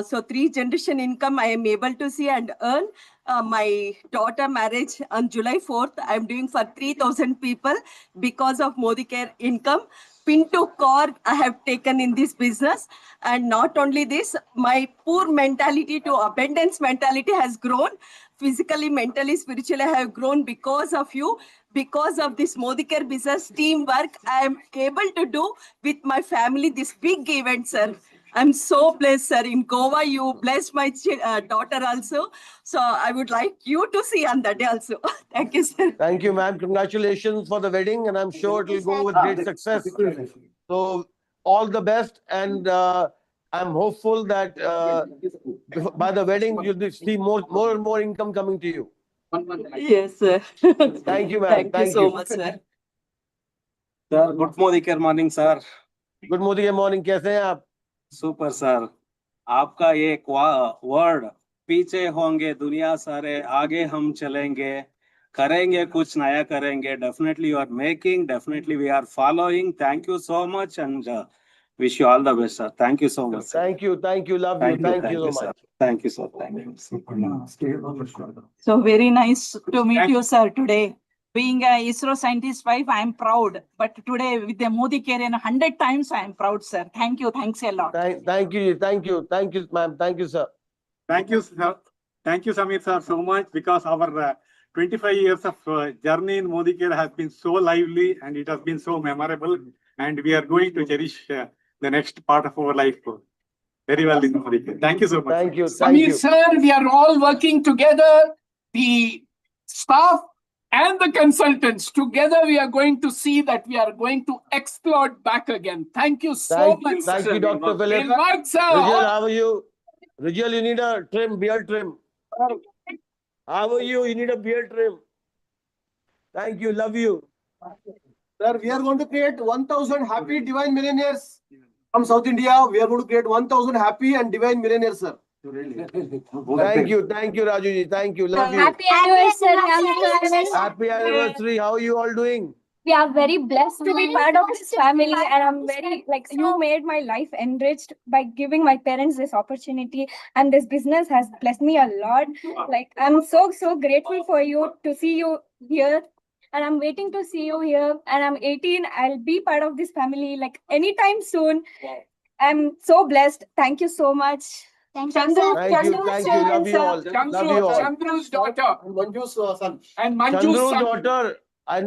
Speaker 7: So 3 generation income I am able to see and earn. My daughter marriage on July 4th, I'm doing for 3,000 people because of Modi Care income. Pin to core I have taken in this business. And not only this, my poor mentality to abundance mentality has grown. Physically, mentally, spiritually, I have grown because of you. Because of this Modi Care business teamwork, I am able to do with my family this big event, sir. I'm so blessed, sir. In Goa, you blessed my daughter also. So I would like you to see on that day also. Thank you, sir.
Speaker 1: Thank you, ma'am. Congratulations for the wedding, and I'm sure it will go with great success. So all the best, and I'm hopeful that by the wedding you'll see more and more income coming to you.
Speaker 7: Yes, sir.
Speaker 1: Thank you, ma'am.
Speaker 7: Thank you so much, sir.
Speaker 24: Sir good Modi care morning sir.
Speaker 1: Good Modi care morning. कैसे हैं आप?
Speaker 24: Super sir. आपका ये word पीछे होंगे दुनिया सारे, आगे हम चलेंगे, करेंगे कुछ नया करेंगे. Definitely you are making, definitely we are following. Thank you so much and wish you all the best, sir. Thank you so much. Sir.
Speaker 1: Thank you, love you, thank you so
Speaker 24: sir.
Speaker 1: much.
Speaker 24: Thank you, sir. Thank you.
Speaker 7: So very nice to meet you, sir, today. Being a ISRO scientist wife, I am proud. But today with the Modi Care, 100 times I am proud, sir. Thank you. Thanks a lot.
Speaker 1: Thank you, ma'am. Thank you, sir.
Speaker 4: Thank you, sir. Thank you, Samir sir, so much, because our 25 years of journey in Modi Care has been so lively and it has been so memorable, and we are going to cherish
Speaker 8: the next part of our life. Very well, Madikar. Thank you so much.
Speaker 1: Thank you.
Speaker 21: Samir sir, we are all working together, the staff and the consultants. Together we are going to see that we are going to explode back again. Thank you so much.
Speaker 1: Thank you, Dr. Philip.
Speaker 21: We'll work, sir.
Speaker 1: Rijal, how are you? Rijal, you need a trim, beard trim. How are you? You need a beard trim. Thank you. Love you.
Speaker 3: Sir, we are going to create 1,000 happy divine millionaires from South India. We are going to create 1,000 happy and divine millionaires, sir.
Speaker 1: Thank you, Raju ji. Thank you. Love you.
Speaker 9: Happy anniversary.
Speaker 1: Happy anniversary. How are you all doing?
Speaker 9: We are very blessed to be part of this family, and I'm very you made my life enriched by giving my parents this opportunity, and this business has blessed me a lot. I'm so grateful for you to see you here, and I'm waiting to see you here. And I'm 18. I'll be part of this family anytime soon. I'm so blessed. Thank you so much. Thank you.
Speaker 1: Thank you. Love you all. Love you all.
Speaker 21: Chandru's daughter.
Speaker 3: Manju's son.
Speaker 21: And Manju's
Speaker 1: Chandru's
Speaker 21: son.
Speaker 1: daughter. I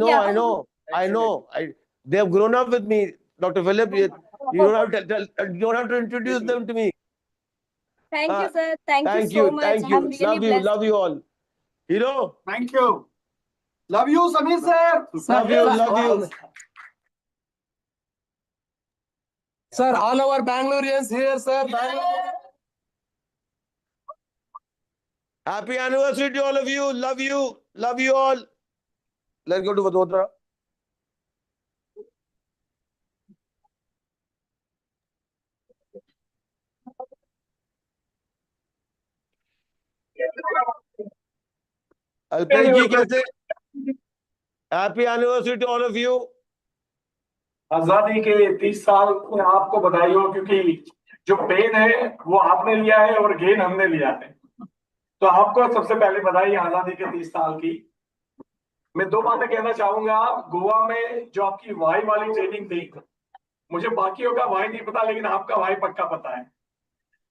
Speaker 1: know. They have grown up with me, Dr. Philip. You don't have to introduce them to me.
Speaker 9: Thank you, sir. Thank you so much.
Speaker 1: Thank you.
Speaker 9: I'm really blessed.
Speaker 1: Love you all. Hero.
Speaker 8: Thank you.
Speaker 3: Love you, Samir sir.
Speaker 1: Love you.
Speaker 22: Sir, all our Bangaloreans here, sir.
Speaker 1: Happy anniversary to all of you. Love you. Love you all. Let's go to Vadodara. Alpesh ji कैसे? Happy anniversary to all of you.
Speaker 10: आजादी के 30 साल में आपको बधाई हो, क्योंकि जो पेन है वो आपने लिया है और गेन हमने लिया है। तो आपको सबसे पहले बधाई आजादी के 30 साल की। मैं दो बातें कहना चाहूंगा। गोवा में जो आपकी वाई वाली ट्रेनिंग थी, मुझे बाकियों का वाई नहीं पता, लेकिन आपका वाई पक्का पता है।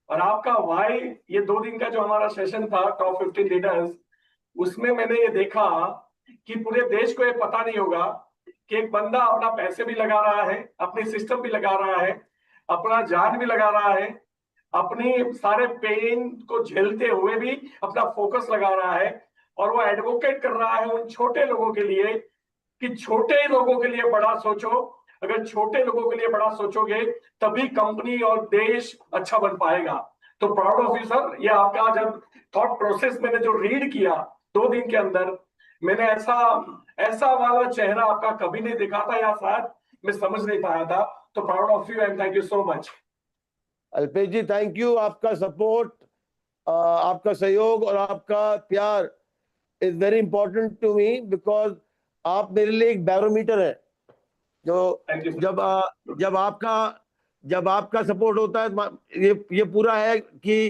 Speaker 10: और आपका वाई, ये 2 दिन का जो हमारा सेशन था टॉप 15 लीडर्स, उसमें मैंने ये देखा कि पूरे देश को ये पता नहीं होगा कि एक बंदा अपना पैसे भी लगा रहा है, अपने सिस्टम भी लगा रहा है, अपना जान भी लगा रहा है, अपनी सारे पेन को झेलते हुए भी अपना फोकस लगा रहा है, और वो एडवोकेट कर रहा है उन छोटे लोगों के लिए कि छोटे लोगों के लिए बड़ा सोचो। अगर छोटे लोगों के लिए बड़ा सोचोगे तभी कंपनी और देश अच्छा बन पाएगा। तो प्राउड ऑफ यू सर। ये आपका जब थॉट प्रोसेस मैंने जो रीड किया 2 दिन के अंदर, मैंने ऐसा वाला चेहरा आपका कभी नहीं देखा था, या शायद मैं समझ नहीं पाया था। तो proud of you and thank you so much.
Speaker 1: Alpesh ji, thank you. आपका सपोर्ट, आपका सहयोग और आपका प्यार is very important to me, because आप मेरे लिए एक बैरोमीटर है। जो जब आपका सपोर्ट होता है, ये पूरा है कि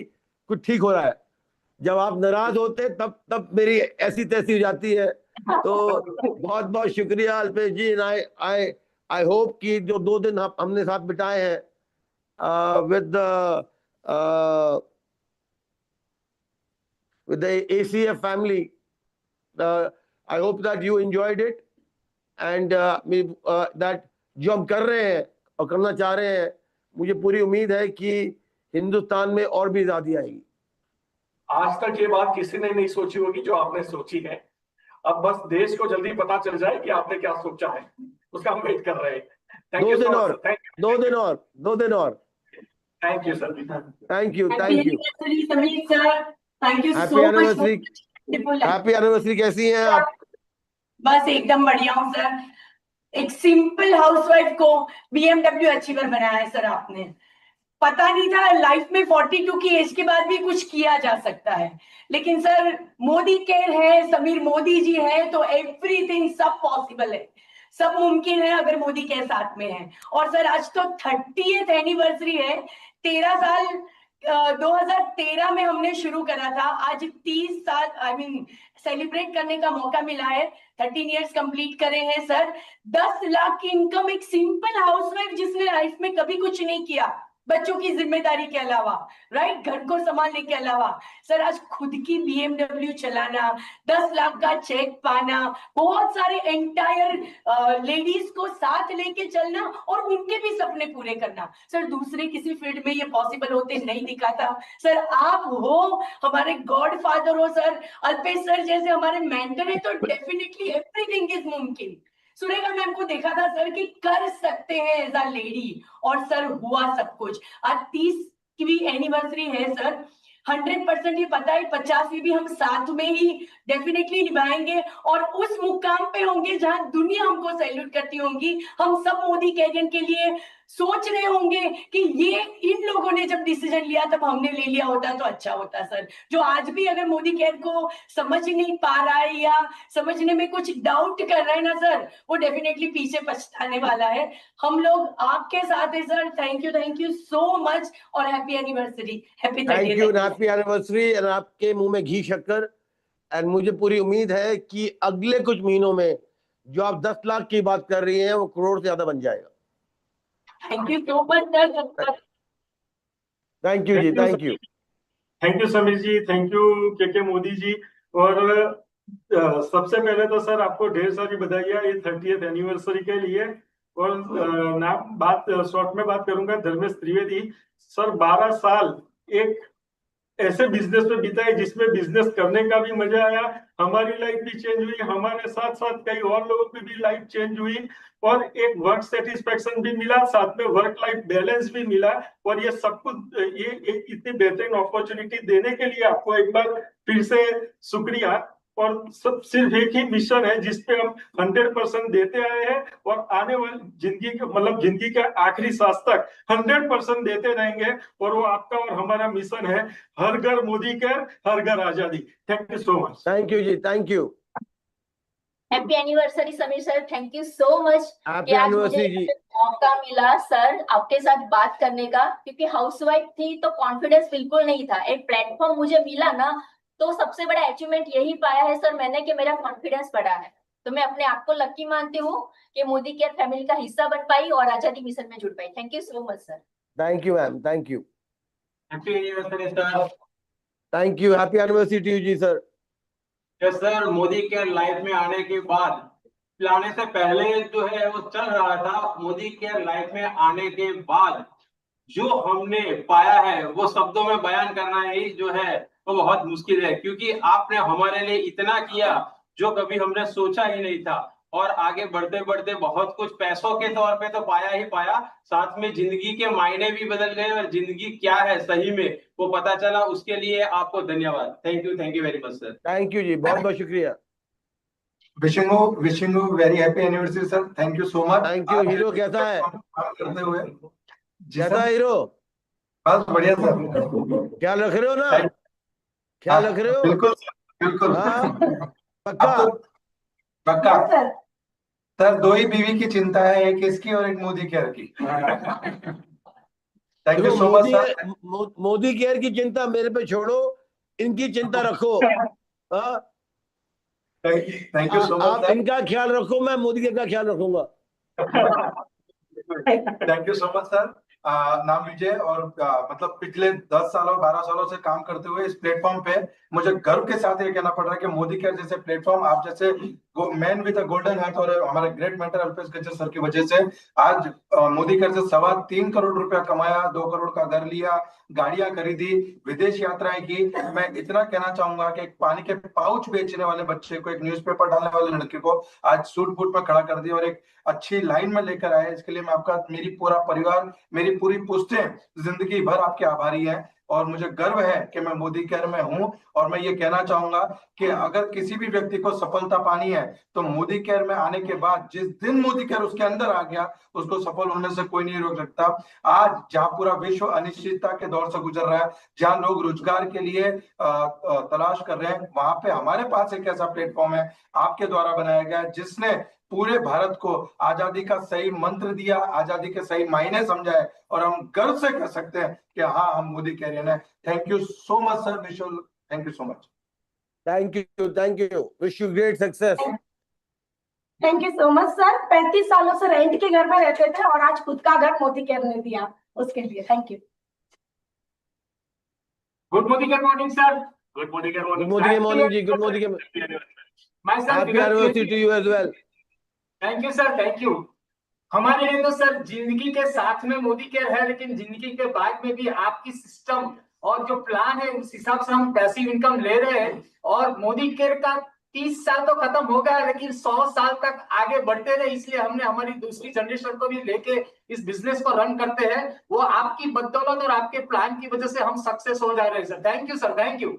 Speaker 1: कुछ ठीक हो रहा है। जब आप नाराज होते तब मेरी ऐसी तैसी हो जाती है। तो बहुत बहुत शुक्रिया अल्पेश जी। आई होप कि जो 2 दिन हमने साथ बिताए हैं with the ACF family, I hope that you enjoyed it, and that जो हम कर रहे हैं और करना चाह रहे हैं, मुझे पूरी उम्मीद है कि हिंदुस्तान में और भी आज़ादी आएगी।
Speaker 10: आज तक ये बात किसी ने नहीं सोची होगी जो आपने सोची है। अब बस देश को जल्दी पता चल जाए कि आपने क्या सोचा है, उसका हम वेट कर रहे हैं। Thank you sir.
Speaker 1: 2 दिन और।
Speaker 10: Thank you sir.
Speaker 1: Thank you.
Speaker 7: Sameer sir, thank you
Speaker 1: happy
Speaker 7: so
Speaker 1: anniversary.
Speaker 7: Much.
Speaker 1: Happy anniversary. कैसी हैं आप?
Speaker 7: बस एकदम बढ़िया हूँ सर। एक सिंपल हाउसवाइफ को BMW अचीवर बनाया है सर आपने। पता नहीं था लाइफ में 42 की एज के बाद भी कुछ किया जा सकता है, लेकिन सर मोदी केयर है, समीर मोदी जी है, तो एवरीथिंग सब पॉसिबल है, सब मुमकिन है अगर मोदी के साथ में है। और सर आज तो 30th एनिवर्सरी है। 13 साल 2013 में हमने शुरू करा था, आज 30 साल सेलिब्रेट करने का मौका मिला है। 13 इयर्स कंप्लीट करे हैं सर। 10 लाख की इनकम, एक सिंपल हाउसवाइफ जिसने लाइफ में कभी कुछ नहीं किया,
Speaker 12: बच्चों की जिम्मेदारी के अलावा, राइट, घर को संभालने के अलावा सर आज खुद की BMW चलाना, 10 लाख का चेक पाना, बहुत सारे एंटायर लेडीज को साथ लेके चलना और उनके भी सपने पूरे करना, सर दूसरे किसी फील्ड में ये पॉसिबल होते नहीं दिखा था। सर आप हो हमारे गॉड फादर हो सर, अल्पेश सर जैसे हमारे मेंटर है, तो डेफिनेटली एवरीथिंग इज मुमकिन। सुरेखा मैम को देखा था सर कि कर सकते हैं एज अ लेडी, और सर हुआ सब कुछ। आज 30 की भी एनिवर्सरी है सर, 100% ये पता है 50वीं भी हम साथ में ही डेफिनेटली निभाएंगे और उस मुकाम पे होंगे जहां दुनिया हमको सैल्यूट करती होगी। हम सब मोदी कैरियर के लिए सोच रहे होंगे कि ये इन लोगों ने जब डिसीजन लिया तब हमने ले लिया होता तो अच्छा होता सर। जो आज भी अगर मोदी केयर को समझ नहीं पा रहा है या समझने में कुछ डाउट कर रहा है ना सर, वो डेफिनेटली पीछे पछताने वाला है। हम लोग आपके साथ है sir. Thank you so much और happy anniversary. Happy
Speaker 1: thank you, happy anniversary. और आपके मुंह में घी शक्कर। एंड मुझे पूरी उम्मीद है कि अगले कुछ महीनों में जो आप 10 लाख की बात कर रही हैं वो करोड़ से ज्यादा बन जाएगा।
Speaker 12: Thank you so much sir.
Speaker 1: Thank you ji, thank you.
Speaker 10: Thank you Sameer ji, thank you के मोदी जी। और सबसे पहले तो सर आपको ढेर सारी बधाइयाँ ये 30th एनिवर्सरी के लिए। और नाम बात शॉर्ट में बात करूंगा, धर्मेश त्रिवेदी सर 12 साल एक ऐसे बिजनेस पे बिताए जिसमें बिजनेस करने का भी मजा आया, हमारी लाइफ भी चेंज हुई, हमारे साथ साथ कई और लोगों की भी लाइफ चेंज हुई और एक वर्क सेटिस्फेक्शन भी मिला, साथ में वर्क लाइफ बैलेंस भी मिला। और ये सब कुछ ये एक इतनी बेहतरीन अपॉर्चुनिटी देने के लिए आपको एक बार फिर से शुक्रिया। और सब सिर्फ एक ही मिशन है जिसपे हम 100% देते आए हैं और आने वाली जिंदगी के मतलब जिंदगी के आखिरी सांस तक 100% देते रहेंगे। और वो आपका और हमारा मिशन है, हर घर मोदी केयर, हर घर आजादी। Thank you so much.
Speaker 1: Thank you ji, thank you.
Speaker 14: Happy anniversary Sameer sir, thank you so much
Speaker 1: happy
Speaker 14: कि आज मुझे
Speaker 1: एनिवर्सरी जी।
Speaker 14: मौका मिला सर आपके साथ बात करने का, क्योंकि हाउसवाइफ थी तो कॉन्फिडेंस बिल्कुल नहीं था। एक प्लेटफॉर्म मुझे मिला ना, तो सबसे बड़ा अचीवमेंट यही पाया है सर मैंने कि मेरा कॉन्फिडेंस बढ़ा है। तो मैं अपने आप को लकी मानती हूँ कि मोदी केयर फैमिली का हिस्सा बन पाई और आजादी मिशन में जुड़ पाई। Thank you so much sir.
Speaker 1: Thank you ma'am, thank you.
Speaker 15: Happy anniversary sir.
Speaker 1: Thank you, happy anniversary to you ji sir.
Speaker 15: Yes sir, Modi care life में आने के बाद, लाने से पहले जो है वो चल रहा था, मोदी केयर लाइफ में आने के बाद जो हमने पाया है वो शब्दों में बयान करना ही जो है वो बहुत मुश्किल है, क्योंकि आपने हमारे लिए इतना किया जो कभी हमने सोचा ही नहीं था। और आगे बढ़ते बढ़ते बहुत कुछ पैसों के तौर पे तो पाया ही पाया, साथ में जिंदगी के मायने भी बदल गए और जिंदगी क्या है सही में वो पता चला। उसके लिए आपको धन्यवाद। Thank you very much sir.
Speaker 1: Thank you ji, बहुत बहुत शुक्रिया।
Speaker 16: Wishing you very happy anniversary sir. Thank you so much.
Speaker 1: Thank you. Hero कैसा है?
Speaker 16: करते हुए
Speaker 1: कैसा है हीरो?
Speaker 16: बस बढ़िया सर।
Speaker 1: ख्याल रख रहे हो ना? ख्याल रख रहे हो?
Speaker 16: बिल्कुल सर, बिल्कुल।
Speaker 1: पक्का
Speaker 16: पक्का सर। 2 ही बीवी की चिंता है, एक इसकी और एक मोदी केयर की। Thank you so much sir.
Speaker 1: Modi care की चिंता मेरे पे छोड़ो, इनकी चिंता रखो।
Speaker 16: Thank you so much.
Speaker 1: आप इनका ख्याल रखो, मैं मोदी केयर का ख्याल रखूंगा।
Speaker 16: Thank you so much sir. नाम विजय और मतलब पिछले 10 सालों 12 सालों से काम करते हुए इस प्लेटफॉर्म पे मुझे गर्व के साथ ये कहना पड़ रहा है कि मोदी केयर जैसे प्लेटफॉर्म, आप जैसे man with a golden heart और हमारे great mentor Alpesh Gajjar sir की वजह से आज मोदी केयर से 3.25 करोड़ रुपया कमाया, 2 करोड़ का घर लिया, गाड़ियां खरीदी, विदेश यात्राएं की। मैं इतना कहना चाहूंगा कि एक पानी के पाउच बेचने वाले बच्चे को, एक न्यूज़पेपर डालने वाले लड़के को आज सूट बूट में खड़ा कर दिया और एक अच्छी लाइन में लेकर आए। इसके लिए मैं आपका, मेरी पूरा परिवार, मेरी पूरी पुश्तें जिंदगी भर आपके आभारी हैं। और मुझे गर्व है कि मैं मोदी केयर में हूं। और मैं ये कहना चाहूंगा कि अगर किसी भी व्यक्ति को सफलता पानी है तो मोदी केयर में आने के बाद, जिस दिन मोदी केयर उसके अंदर आ गया, उसको सफल होने से कोई नहीं रोक सकता। आज जहां पूरा विश्व अनिश्चितता के दौर से गुजर रहा है, जहां लोग रोजगार के लिए तलाश कर रहे हैं, वहां पे हमारे पास एक ऐसा प्लेटफॉर्म है आपके द्वारा बनाया गया, जिसने पूरे भारत को आजादी का सही मंत्र दिया, आजादी के सही मायने समझाए। और हम गर्व से कह सकते हैं कि हाँ, हम मोदी कैरियर हैं। Thank you so much sir. Vishul, thank you so much.
Speaker 1: Thank you, thank you. Wish you great success.
Speaker 12: Thank you so much sir. 35 सालों से रेंट के घर में रहते थे और आज खुद का घर मोदी केयर ने दिया, उसके लिए thank you.
Speaker 10: Good Modi care morning sir. Good Modi care
Speaker 1: good
Speaker 10: morning.
Speaker 1: Modi के मॉर्निंग जी, गुड मोदी के
Speaker 10: my sir,
Speaker 1: happy anniversary to you as well.
Speaker 10: Thank you sir, thank you. हमारे लिए तो सर जिंदगी के साथ में मोदी केयर है, लेकिन जिंदगी के बाद में भी आपकी सिस्टम और जो प्लान है उस हिसाब से हम पैसिव इनकम ले रहे हैं। और मोदी केयर का 30 साल तो खत्म हो गया, लेकिन 100 साल तक आगे बढ़ते रहे, इसलिए हमने हमारी दूसरी जनरेशन को भी लेके इस बिजनेस को रन करते हैं। वो आपकी बदौलत और आपके प्लान की वजह से हम सक्सेस हो जा रहे हैं sir. Thank you sir, thank you.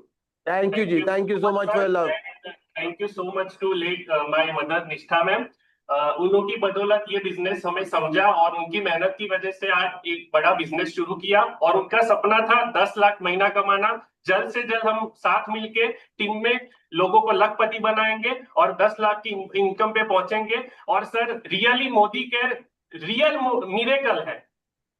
Speaker 1: Thank you ji, thank you so much for your love.
Speaker 10: Thank you so much to let my mother Nishtha ma'am. उन्हों की बदौलत ये बिजनेस हमें समझा और उनकी मेहनत की वजह से आज एक बड़ा बिजनेस शुरू किया। और उनका सपना था 10 लाख महीना कमाना। जल्द से जल्द हम साथ मिलके टीम में लोगों को लखपति बनाएंगे और 10 लाख की इनकम पे पहुंचेंगे। और sir really Modicare real miracle है।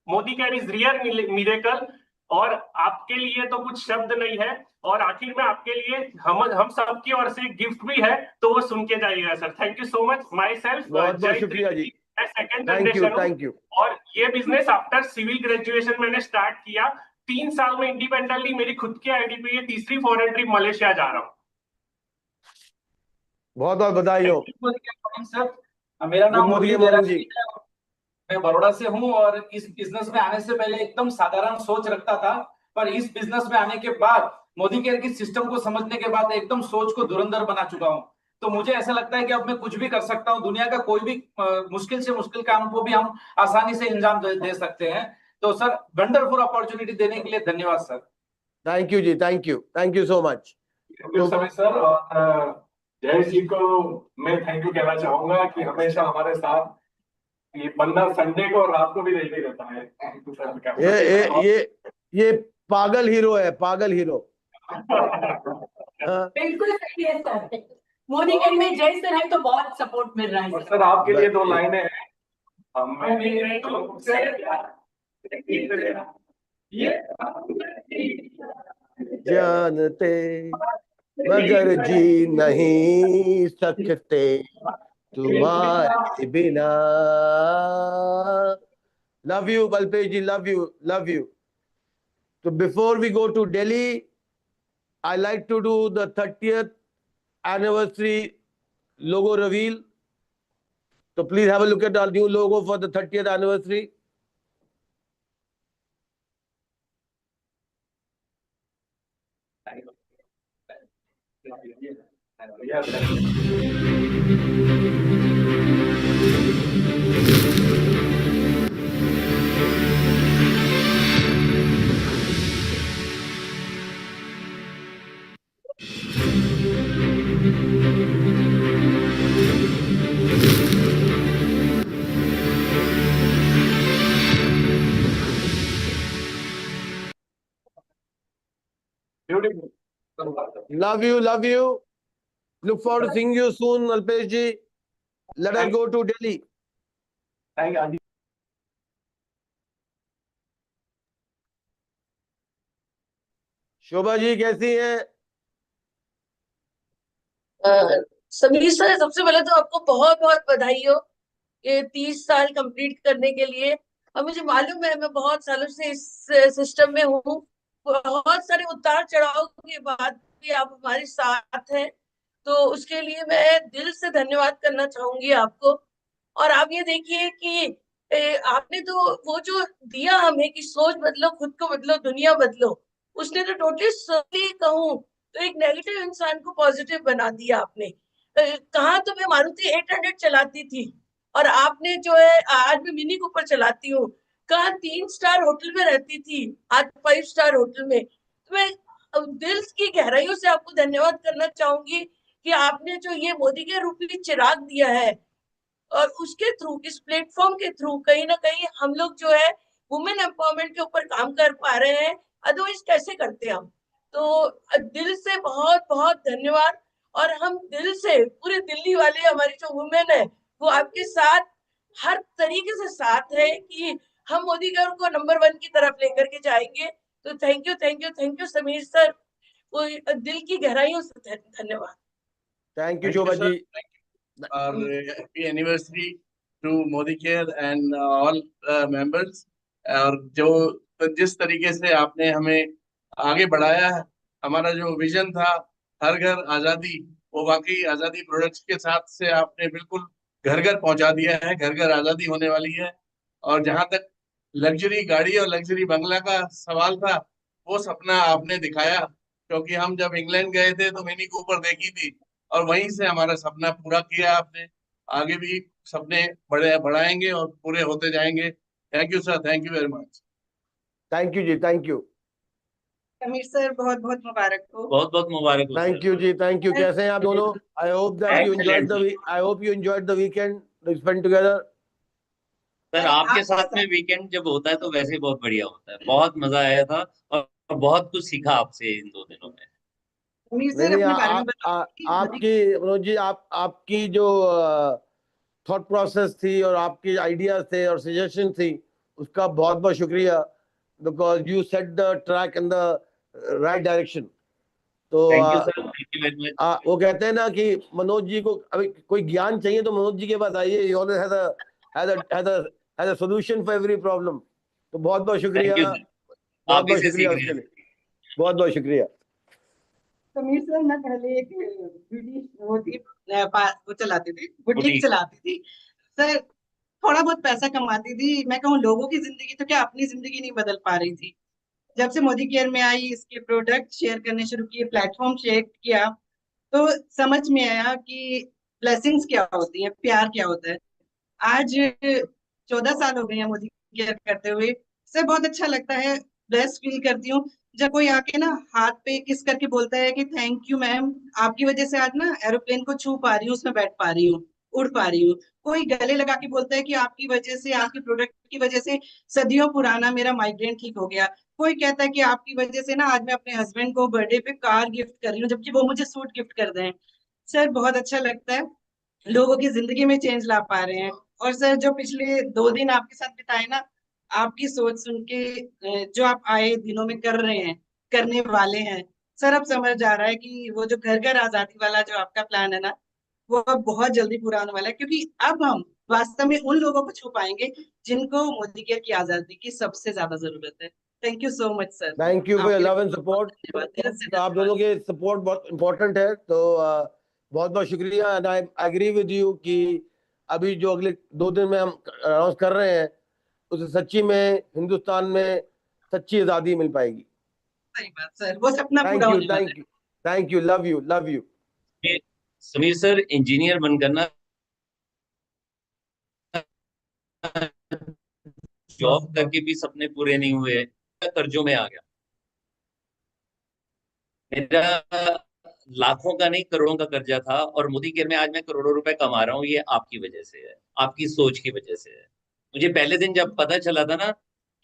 Speaker 10: Modi care is real miracle. और आपके लिए तो कुछ शब्द नहीं है। और आखिर में आपके लिए हम सबकी ओर से गिफ्ट भी है, तो वो सुन के जाइएगा sir. Thank you so much. Myself
Speaker 1: बहुत बहुत शुक्रिया जी,
Speaker 10: second
Speaker 1: thank you,
Speaker 10: generation
Speaker 1: thank you.
Speaker 10: और ये बिजनेस आफ्टर सिविल ग्रेजुएशन मैंने स्टार्ट किया। 3 साल में इंडिपेंडेंटली मेरी खुद की आईडी पे ये तीसरी फॉरेन ट्रिप मलेशिया जा रहा हूँ।
Speaker 1: बहुत बहुत बधाई हो
Speaker 11: सर। मेरा नाम
Speaker 1: मोदी के
Speaker 11: मुरली
Speaker 1: मॉर्निंग जी।
Speaker 11: मैं बड़ौदा से हूँ और इस बिजनेस में आने से पहले एकदम साधारण सोच रखता था, पर इस बिजनेस में आने के बाद मोदी केयर की सिस्टम को समझने के बाद एकदम सोच को धुरंधर बना चुका हूँ। तो मुझे ऐसा लगता है कि अब मैं कुछ भी कर सकता हूँ। दुनिया का कोई भी मुश्किल से मुश्किल काम को भी हम आसानी से अंजाम दे सकते हैं। तो सर वंडरफुल अपॉर्चुनिटी देने के लिए धन्यवाद sir.
Speaker 1: Thank you ji, thank you so much.
Speaker 10: Sir और जय जी को मैं थैंक यू कहना चाहूंगा कि हमेशा हमारे साथ ये बंदा संडे को रात को भी रेडी रहता है।
Speaker 1: ये पागल हीरो है, पागल हीरो।
Speaker 12: बिल्कुल सही है सर। मोदी केयर में जय सर है तो बहुत सपोर्ट मिल रहा है
Speaker 10: सर। आपके लिए 2 लाइनें हैं।
Speaker 1: जानते मगर जी नहीं सकते तुम्हारे बिना। Love you Alpesh ji, love you, love you. So before we go to Delhi, I like to do the 30th anniversary logo reveal. So please have a look at our new logo for the 30th anniversary. Love you, love you. Look forward to seeing you soon, Alpesh ji. Let us go to Delhi.
Speaker 10: Thank you.
Speaker 1: Shobha ji कैसी हैं?
Speaker 17: Sameer sir, सबसे पहले तो आपको बहुत बहुत बधाई हो कि 30 साल कंप्लीट करने के लिए। और मुझे मालूम है, मैं बहुत सालों से इस सिस्टम में हूँ। बहुत सारे उतार चढ़ाव के बाद भी आप हमारे साथ हैं, तो उसके लिए मैं दिल से धन्यवाद करना चाहूंगी आपको। और आप ये देखिए कि आपने तो वो जो दिया हमें कि सोच बदलो, खुद को बदलो, दुनिया बदलो, उसने तो टोटली सही कहूँ तो एक नेगेटिव इंसान को पॉजिटिव बना दिया आपने। कहाँ तो मैं मारुति 800 चलाती थी और आपने जो है आज मैं मिनी कूपर चलाती हूँ। कहाँ 3 स्टार होटल में रहती थी, आज 5 स्टार होटल में। तो मैं दिल की गहराइयों से आपको धन्यवाद करना चाहूंगी कि आपने जो ये मोदी के रूपी चिराग दिया है और उसके थ्रू, इस प्लेटफॉर्म के थ्रू कहीं ना कहीं हम लोग जो है वुमेन एम्पावरमेंट के ऊपर काम कर पा रहे हैं। अदरवाइज कैसे करते हम? तो दिल से बहुत बहुत धन्यवाद। और हम दिल से पूरे दिल्ली वाले, हमारी जो वुमेन है वो आपके साथ हर तरीके से साथ है कि हम मोदी केयर को नंबर 1 की तरफ लेकर के जाएंगे। तो thank you, thank you, thank you Sameer sir. वो दिल की गहराइयों से धन्यवाद।
Speaker 1: Thank you Shobha ji.
Speaker 13: और happy anniversary to Modi care and all members. और जो जिस तरीके से आपने हमें आगे बढ़ाया है, हमारा जो विजन था हर घर आजादी, वो वाकई आजादी प्रोडक्ट्स के साथ से आपने बिल्कुल घर घर पहुंचा दिया है। घर घर आजादी होने वाली है। और जहां तक लग्जरी गाड़ी और लग्जरी बंगला का सवाल था, वो सपना आपने दिखाया, क्योंकि हम जब इंग्लैंड गए थे तो मिनी कूपर देखी थी और वहीं से हमारा सपना पूरा किया आपने। आगे भी सपने बड़े बढ़ाएंगे और पूरे होते जाएंगे। Thank you sir, thank you very much.
Speaker 1: Thank you ji, thank you.
Speaker 2: Sameer sir बहुत बहुत मुबारक हो।
Speaker 18: बहुत बहुत मुबारक हो।
Speaker 1: Thank you ji, thank you. कैसे हैं आप दोनों? I hope that you enjoyed I hope you enjoyed the weekend spend together.
Speaker 18: Sir आपके साथ में वीकेंड जब होता है तो वैसे ही बहुत बढ़िया होता है। बहुत मजा आया था और बहुत कुछ सीखा आपसे इन 2 दिनों में।
Speaker 1: नहीं, आपकी मनोज जी, आपकी जो थॉट प्रोसेस थी और आपकी आइडियाज थे और सजेशन थी, उसका बहुत बहुत शुक्रिया, because you set the track in the right direction. तो
Speaker 18: thank you sir, thank you very much.
Speaker 1: वो कहते हैं ना कि मनोज जी को अभी कोई ज्ञान चाहिए तो मनोज जी के पास आइए, he always has a solution for every problem। तो बहुत बहुत शुक्रिया, बहुत बहुत शुक्रिया उसके लिए, बहुत बहुत शुक्रिया।
Speaker 2: समीर सर, मैं पहले एक वो चलाती थी, बुटीक चलाती थी सर। थोड़ा बहुत पैसा कमाती थी। मैं कहूँ लोगों की जिंदगी तो क्या अपनी जिंदगी नहीं बदल पा रही थी। जब से मोदी केयर में आई, इसके प्रोडक्ट शेयर करने शुरू किए, प्लेटफॉर्म शेयर किया, तो समझ में आया कि ब्लेसिंग्स क्या होती है, प्यार क्या होता है। आज 14 साल हो गए हैं मोदी केयर करते हुए। सर बहुत अच्छा लगता है, ब्लेस फील करती हूँ जब कोई आके ना हाथ पे किस करके बोलता है कि थैंक यू मैम, आपकी वजह से आज ना एरोप्लेन को छू पा रही हूँ, उसमें बैठ पा रही हूँ, उड़ पा रही हूँ। कोई गले लगा के बोलता है कि आपकी वजह से, आपके प्रोडक्ट की वजह से सदियों पुराना मेरा माइग्रेन ठीक हो गया। कोई कहता है कि आपकी वजह से ना आज मैं अपने हस्बैंड को बर्थडे पे कार गिफ्ट कर रही हूँ, जबकि वो मुझे सूट गिफ्ट कर दें। सर बहुत अच्छा लगता है, लोगों की जिंदगी में चेंज ला पा रहे हैं। और सर जो पिछले 2 दिन आपके साथ बिताए ना, आपकी सोच सुन के जो आप आए दिनों में कर रहे हैं, करने वाले हैं सर, अब समझ आ रहा है कि वो जो घर घर आजादी वाला जो आपका प्लान है ना, वो अब बहुत जल्दी पूरा होने वाला है। क्योंकि अब हम वास्तव में उन लोगों को छू पाएंगे जिनको मोदी केयर की आजादी की सबसे ज्यादा जरूरत है। Thank you so much sir.
Speaker 1: Thank you for your love and support. आप दोनों के सपोर्ट बहुत इम्पोर्टेंट है, तो बहुत बहुत शुक्रिया। And I agree with you कि अभी जो अगले 2 दिन में हम अनाउंस कर रहे हैं, उसे सच्ची में हिंदुस्तान में सच्ची आजादी मिल पाएगी।
Speaker 2: सही बात सर, वो सपना पूरा होने वाला है।
Speaker 1: Thank you, love you, love you.
Speaker 18: Sameer sir, engineer बनकर ना जॉब करके भी सपने पूरे नहीं हुए, कर्जों में आ गया। मेरा लाखों का नहीं करोड़ों का कर्जा था और मोदी केयर में आज मैं करोड़ों रुपए कमा रहा हूँ। ये आपकी वजह से है, आपकी सोच की वजह से है। मुझे पहले दिन जब पता चला था ना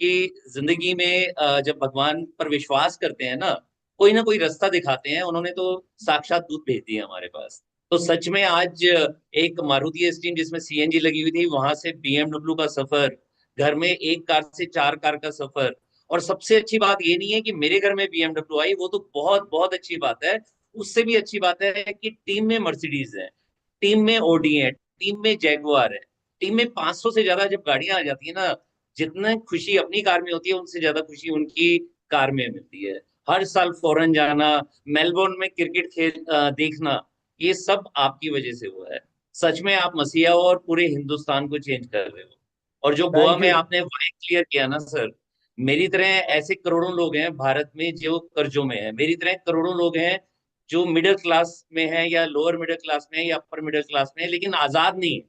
Speaker 18: कि जिंदगी में जब भगवान पर विश्वास करते हैं ना कोई रास्ता दिखाते हैं, उन्होंने तो साक्षात दूत भेज दिया हमारे पास। तो सच में आज एक मारुति एस्टीम जिसमें सीएनजी लगी हुई थी, वहां से बीएमडब्ल्यू का सफर, घर में 1 कार से 4 कार का सफर। और सबसे अच्छी बात ये नहीं है कि मेरे घर में बीएमडब्ल्यू आई, वो तो बहुत बहुत अच्छी बात है। उससे भी अच्छी बात है कि टीम में मर्सिडीज है, टीम में ओडी है, टीम में जैगुआर है, टीम में 500 से ज्यादा जब गाड़ियां आ जाती है ना, जितना खुशी अपनी कार में होती है उनसे ज्यादा खुशी उनकी कार में मिलती है। हर साल फॉरेन जाना, मेलबोर्न में क्रिकेट देखना, ये सब आपकी वजह से हुआ है। सच में आप मसीहा हो और पूरे हिंदुस्तान को चेंज कर रहे हो। और जो गोवा में आपने वाइड क्लियर किया ना सर, मेरी तरह ऐसे करोड़ों लोग हैं भारत में जो कर्जों में है। मेरी तरह करोड़ों लोग हैं जो मिडिल क्लास में है या लोअर मिडिल क्लास में है या अपर मिडिल क्लास में है, लेकिन आजाद नहीं है।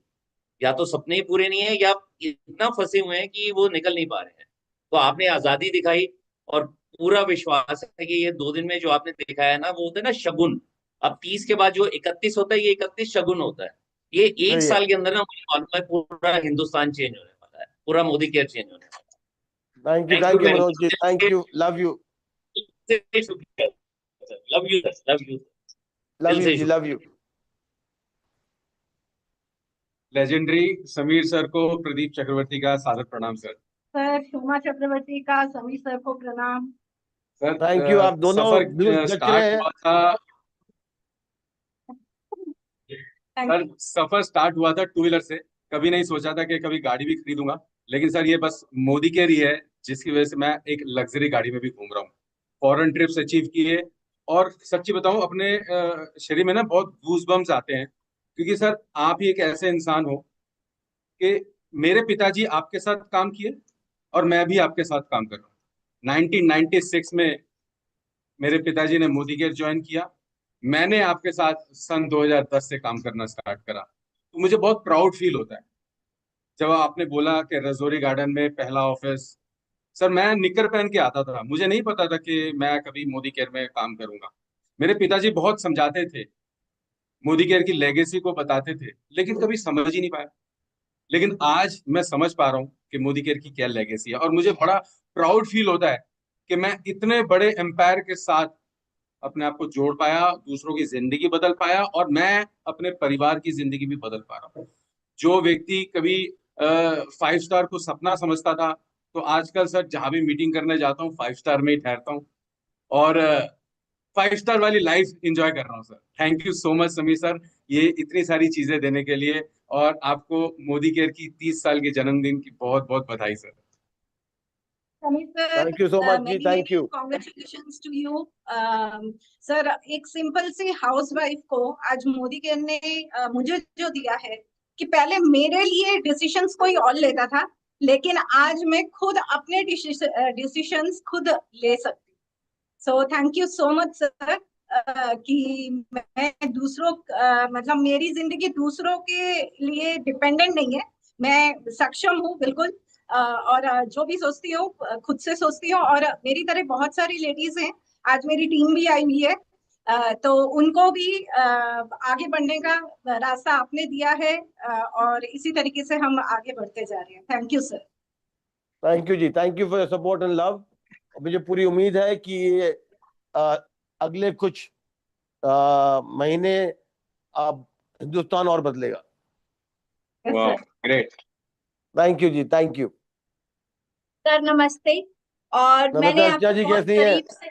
Speaker 18: या तो सपने ही पूरे नहीं है या इतना फंसे हुए हैं कि वो निकल नहीं पा रहे हैं। तो आपने आजादी दिखाई और पूरा विश्वास है कि ये 2 दिन में जो आपने दिखाया ना, वो होता है ना शगुन। अब 30 के बाद जो 31 होता है, ये 31 शगुन होता है। ये 1 साल के अंदर ना मुझे मालूम है पूरा हिंदुस्तान चेंज होने वाला है, पूरा मोदी केयर चेंज होने वाला है।
Speaker 1: Thank you Manoj ji, thank you, love you,
Speaker 18: love you, love you,
Speaker 1: love you जी, love you.
Speaker 8: Legendary Sameer sir को प्रदीप चक्रवर्ती का सादर प्रणाम सर।
Speaker 2: सर शोमा चक्रवर्ती का समीर सर को प्रणाम।
Speaker 8: सर
Speaker 1: थैंक यू, आप दोनों
Speaker 8: सफर स्टार्ट हुआ था सर सफर स्टार्ट हुआ था 2 व्हीलर से, कभी नहीं सोचा था कि कभी गाड़ी भी खरीदूंगा, लेकिन सर ये बस मोदी केयर ही है जिसकी वजह से मैं एक लग्जरी गाड़ी में भी घूम रहा हूँ, फॉरेन ट्रिप्स अचीव किए। और सच्ची बताऊं, अपने शरीर में ना बहुत गूज बम्स आते हैं, क्योंकि सर आप ही एक ऐसे इंसान हो कि मेरे पिताजी आपके साथ काम किए और मैं भी आपके साथ काम कर रहा हूँ। 1996 में मेरे पिताजी ने मोदी केयर ज्वाइन किया, मैंने आपके साथ सन 2010 से काम करना स्टार्ट करा, तो मुझे बहुत प्राउड फील होता है जब आपने बोला कि रजौरी गार्डन में पहला ऑफिस। सर मैं निकर पहन के आता था, मुझे नहीं पता था कि मैं कभी मोदी केयर में काम करूंगा। मेरे पिताजी बहुत समझाते थे, मोदी केयर की लेगेसी को बताते थे, लेकिन कभी समझ ही नहीं पाया। लेकिन आज मैं समझ पा रहा हूँ कि मोदी केयर की क्या लेगेसी है, और मुझे बड़ा प्राउड फील होता है कि मैं इतने बड़े एम्पायर के साथ अपने आप को जोड़ पाया, दूसरों की जिंदगी बदल पाया, और मैं अपने परिवार की जिंदगी भी बदल पा रहा हूँ। जो व्यक्ति कभी 5 स्टार को सपना समझता था, तो आजकल सर जहां भी मीटिंग करने जाता हूँ 5 स्टार में ही ठहरता हूँ, और 5 स्टार वाली लाइफ एंजॉय कर रहा हूँ sir. Thank you so much Sameer sir, ये इतनी सारी चीजें देने के लिए, और आपको मोदी केयर की 30 साल के जन्मदिन की बहुत बहुत बधाई sir.
Speaker 1: Thank you so much जी, thank you.
Speaker 2: Congratulations to you sir. एक सिंपल सी हाउसवाइफ को आज मोदी केयर ने मुझे जो दिया है कि पहले मेरे लिए डिसीजंस कोई और लेता था, लेकिन आज मैं खुद अपने डिसीजंस खुद ले सकती। So thank you so much sir कि मैं दूसरों मतलब मेरी जिंदगी दूसरों के लिए डिपेंडेंट नहीं है, मैं सक्षम हूँ बिल्कुल। और जो भी सोचती हूँ खुद से सोचती हूँ, और मेरी तरह बहुत सारी लेडीज हैं, आज मेरी टीम भी आई हुई है, तो उनको भी आगे बढ़ने का रास्ता आपने दिया है, और इसी तरीके से हम आगे बढ़ते जा रहे हैं। Thank you sir.
Speaker 1: Thank you ji, thank you for your support and love. मुझे पूरी उम्मीद है कि अगले कुछ महीने अब हिंदुस्तान और बदलेगा।
Speaker 8: वाह great,
Speaker 1: thank you ji, thank you.
Speaker 5: Sir नमस्ते। और
Speaker 1: नमस्ते
Speaker 5: मैंने
Speaker 1: अर्चना
Speaker 5: आपको
Speaker 1: जी,
Speaker 5: बहुत
Speaker 1: कैसी हैं?
Speaker 5: करीब से,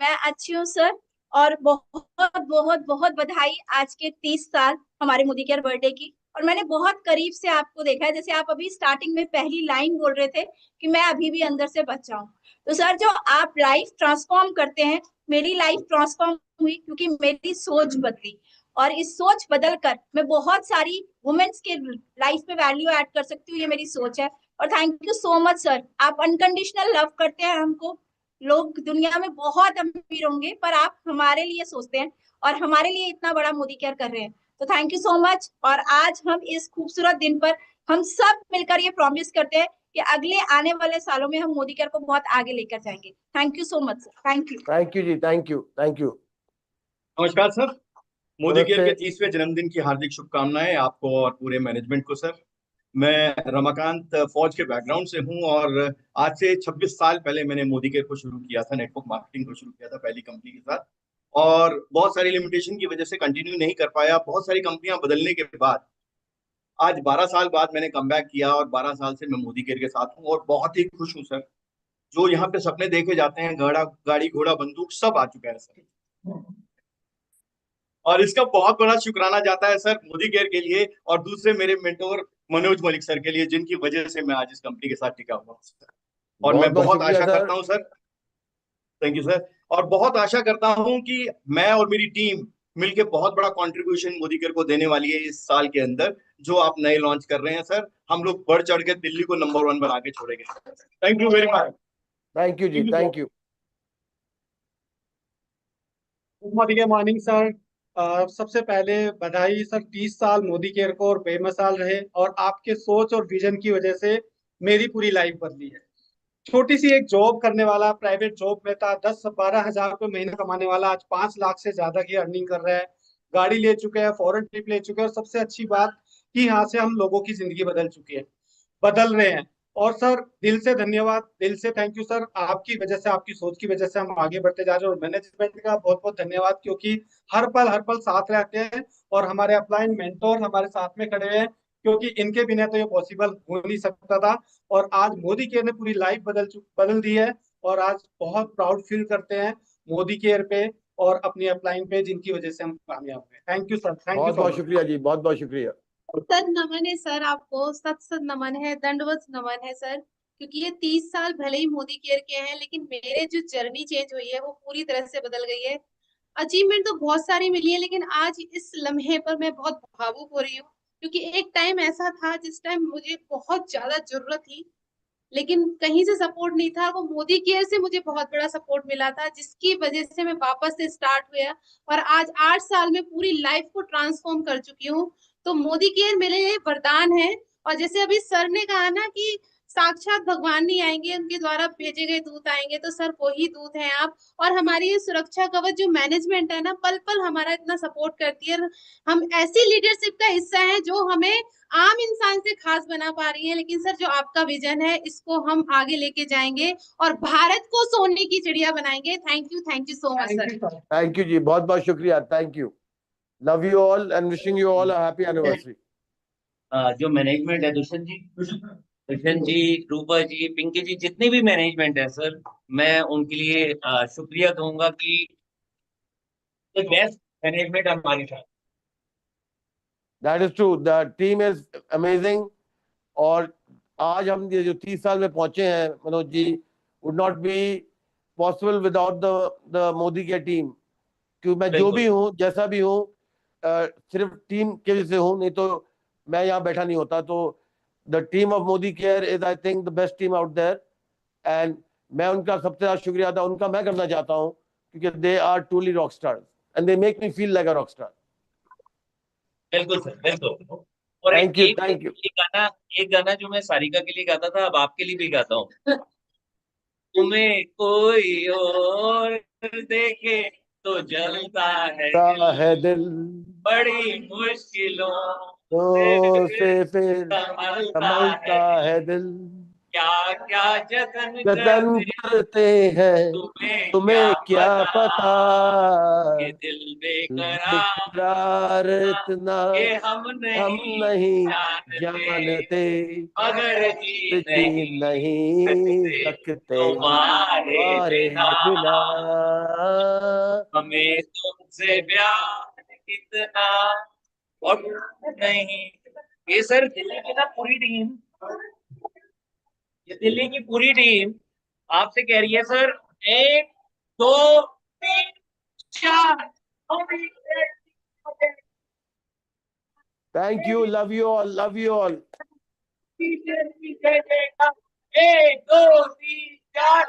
Speaker 5: मैं अच्छी हूँ सर, और बहुत बहुत बहुत बधाई आज के 30 साल हमारे मोदी केयर बर्थडे की। और मैंने बहुत करीब से आपको देखा है, जैसे आप अभी स्टार्टिंग में पहली लाइन बोल रहे थे कि मैं अभी भी अंदर से बच्चा हूँ। तो सर जो आप लाइफ ट्रांसफॉर्म करते हैं, मेरी लाइफ ट्रांसफॉर्म हुई क्योंकि मेरी सोच बदली, और इस सोच बदल कर मैं बहुत सारी वुमेन्स के लाइफ में वैल्यू ऐड कर सकती हूँ, ये मेरी सोच है। और thank you so much sir, आप अनकंडीशनल लव करते हैं हमको। लोग दुनिया में बहुत अमीर होंगे, पर आप हमारे लिए सोचते हैं और हमारे लिए इतना बड़ा मोदी केयर कर रहे हैं, तो थैंक यू सो मच। और आज हम इस खूबसूरत दिन पर हम सब मिलकर ये प्रॉमिस करते हैं कि अगले आने वाले सालों में हम मोदी केयर को बहुत आगे लेकर जाएंगे। Thank you so much sir, thank you.
Speaker 1: Thank you ji, thank you, thank you.
Speaker 6: नमस्कार सर, मोदी केयर के
Speaker 1: नमस्ते।
Speaker 6: 30वें जन्मदिन की हार्दिक शुभकामनाएं आपको और पूरे मैनेजमेंट को सर। मैं रमाकांत फौज के बैकग्राउंड से हूं, और आज से 26 साल पहले मैंने मोदी केयर को शुरू किया था, नेटवर्क मार्केटिंग को शुरू किया था पहली कंपनी के साथ, और बहुत सारी लिमिटेशन की वजह से कंटिन्यू नहीं कर पाया। बहुत सारी कंपनियां बदलने के बाद आज 12 साल बाद मैंने कमबैक किया, और 12 साल से मैं मोदी केयर के साथ हूँ और बहुत ही खुश हूँ सर। जो यहाँ पे सपने देखे जाते हैं, गाड़ी घोड़ा बंदूक सब आ चुका है सर, और इसका बहुत बड़ा शुक्राना जाता है सर मोदी केयर के लिए और दूसरे मेरे मेंटोर मनोज मलिक सर के लिए, जिनकी वजह से मैं आज इस कंपनी के साथ टिका हुआ हूँ। और मैं बहुत आशा करता हूँ सर, थैंक यू सर, और बहुत आशा करता हूँ कि मैं और मेरी टीम मिलके बहुत बड़ा कंट्रीब्यूशन मोदी केयर को देने वाली है इस साल के अंदर, जो आप नए लॉन्च कर रहे हैं सर। हम लोग बढ़ चढ़ के दिल्ली को नंबर 1 बना के छोड़ेंगे। Thank you very much.
Speaker 1: Thank you ji, thank you.
Speaker 19: Modi के मॉर्निंग सर, सबसे पहले बधाई सर 30 साल मोदी केयर को, और बेमिसाल रहे, और आपके सोच और विजन की वजह से मेरी पूरी लाइफ बदली है। छोटी सी एक जॉब करने वाला, प्राइवेट जॉब में था, 10-12 हजार रुपये महीना कमाने वाला, आज 5 लाख से ज्यादा की अर्निंग कर रहा है, गाड़ी ले चुके हैं, फॉरेन ट्रिप ले चुके हैं, और सबसे अच्छी बात कि यहाँ से हम लोगों की जिंदगी बदल रहे हैं। और सर दिल से धन्यवाद, दिल से थैंक यू सर, आपकी वजह से, आपकी सोच की वजह से हम आगे बढ़ते जा रहे हैं। और मैनेजमेंट का बहुत बहुत धन्यवाद, क्योंकि हर पल साथ रहते हैं, और हमारे अपलाइन मेंटोर हमारे साथ में खड़े हैं, क्योंकि इनके बिना तो ये पॉसिबल हो नहीं सकता था। और आज मोदी केयर ने पूरी लाइफ बदल दी है, और आज बहुत प्राउड फील करते हैं मोदी केयर पे, और अपनी अपलाइन पे, जिनकी वजह से हम कामयाब हुए। Thank you sir, thank you
Speaker 1: बहुत बहुत शुक्रिया जी, बहुत बहुत शुक्रिया।
Speaker 4: सर नमन है सर, आपको सत सत नमन है, दंडवत नमन है सर, क्योंकि ये 30 साल भले ही मोदी केयर के हैं, लेकिन मेरे जो जर्नी चेंज हुई है वो पूरी तरह से बदल गई है। अचीवमेंट तो बहुत सारी मिली है, लेकिन आज इस लम्हे पर मैं बहुत भावुक हो रही हूँ, क्योंकि एक टाइम ऐसा था जिस टाइम मुझे बहुत ज्यादा जरूरत थी, लेकिन कहीं से सपोर्ट नहीं था। वो मोदी केयर से मुझे बहुत बड़ा सपोर्ट मिला था, जिसकी वजह से मैं वापस से स्टार्ट हुआ और आज 8 साल में पूरी लाइफ को ट्रांसफॉर्म कर चुकी हूँ। तो मोदी केयर मेरे लिए वरदान है। और जैसे अभी सर ने कहा ना कि साक्षात भगवान नहीं आएंगे, उनके द्वारा भेजे गए दूत आएंगे, तो सर वही दूत हैं आप। और हमारी ये सुरक्षा कवच जो मैनेजमेंट है ना, पल पल हमारा इतना सपोर्ट करती है। हम ऐसी लीडरशिप का हिस्सा है जो हमें आम इंसान से खास बना पा रही है। लेकिन सर जो आपका विजन है, इसको हम आगे लेके जाएंगे और भारत को सोने की चिड़िया बनाएंगे। Thank you so much sir.
Speaker 1: Thank you ji, बहुत बहुत शुक्रिया, thank you. Love you all and wishing you all a happy anniversary.
Speaker 18: जो मैनेजमेंट है, दुष्यंत जी, रूपा जी, पिंकी जी, जितने भी मैनेजमेंट है सर, मैं उनके लिए शुक्रिया कहूंगा कि बेस्ट मैनेजमेंट हमारी साथ।
Speaker 1: That is true. The team is amazing. और आज हम ये जो 30 साल में पहुंचे हैं Manoj ji, would not be possible without the Modi के टीम। क्योंकि मैं जो भी हूँ, जैसा भी हूँ, सिर्फ टीम के वजह से हूँ, नहीं तो मैं यहाँ बैठा नहीं होता। तो the team of Modi Care is I think the best team out there, and मैं उनका सबसे ज्यादा शुक्रिया अदा उनका मैं करना चाहता हूँ, क्योंकि they are truly rock stars and they make me feel like a rock star.
Speaker 18: बिल्कुल सर, बिल्कुल। और
Speaker 1: थैंक यू।
Speaker 18: एक गाना जो मैं सारिका के लिए गाता था, अब आपके लिए भी गाता हूँ। तुम्हें कोई और देखे तो जलता है
Speaker 1: दिल,
Speaker 18: बड़ी मुश्किलों
Speaker 1: से फिर संभलता है दिल।
Speaker 18: क्या क्या जतन
Speaker 1: करते हैं तुम्हें क्या पता,
Speaker 18: ये दिल
Speaker 1: बेकरार इतना हम नहीं जानते,
Speaker 18: अगर
Speaker 1: जी नहीं सकते तुम्हारे बिना।
Speaker 18: हमें तुमसे प्यार कितना और नहीं। ये सर दिल्ली की ना पूरी टीम, ये दिल्ली की पूरी टीम आपसे कह रही है sir, 1 2 3 4।
Speaker 1: Thank you, love you all, love you all.
Speaker 18: 1 2 3 4।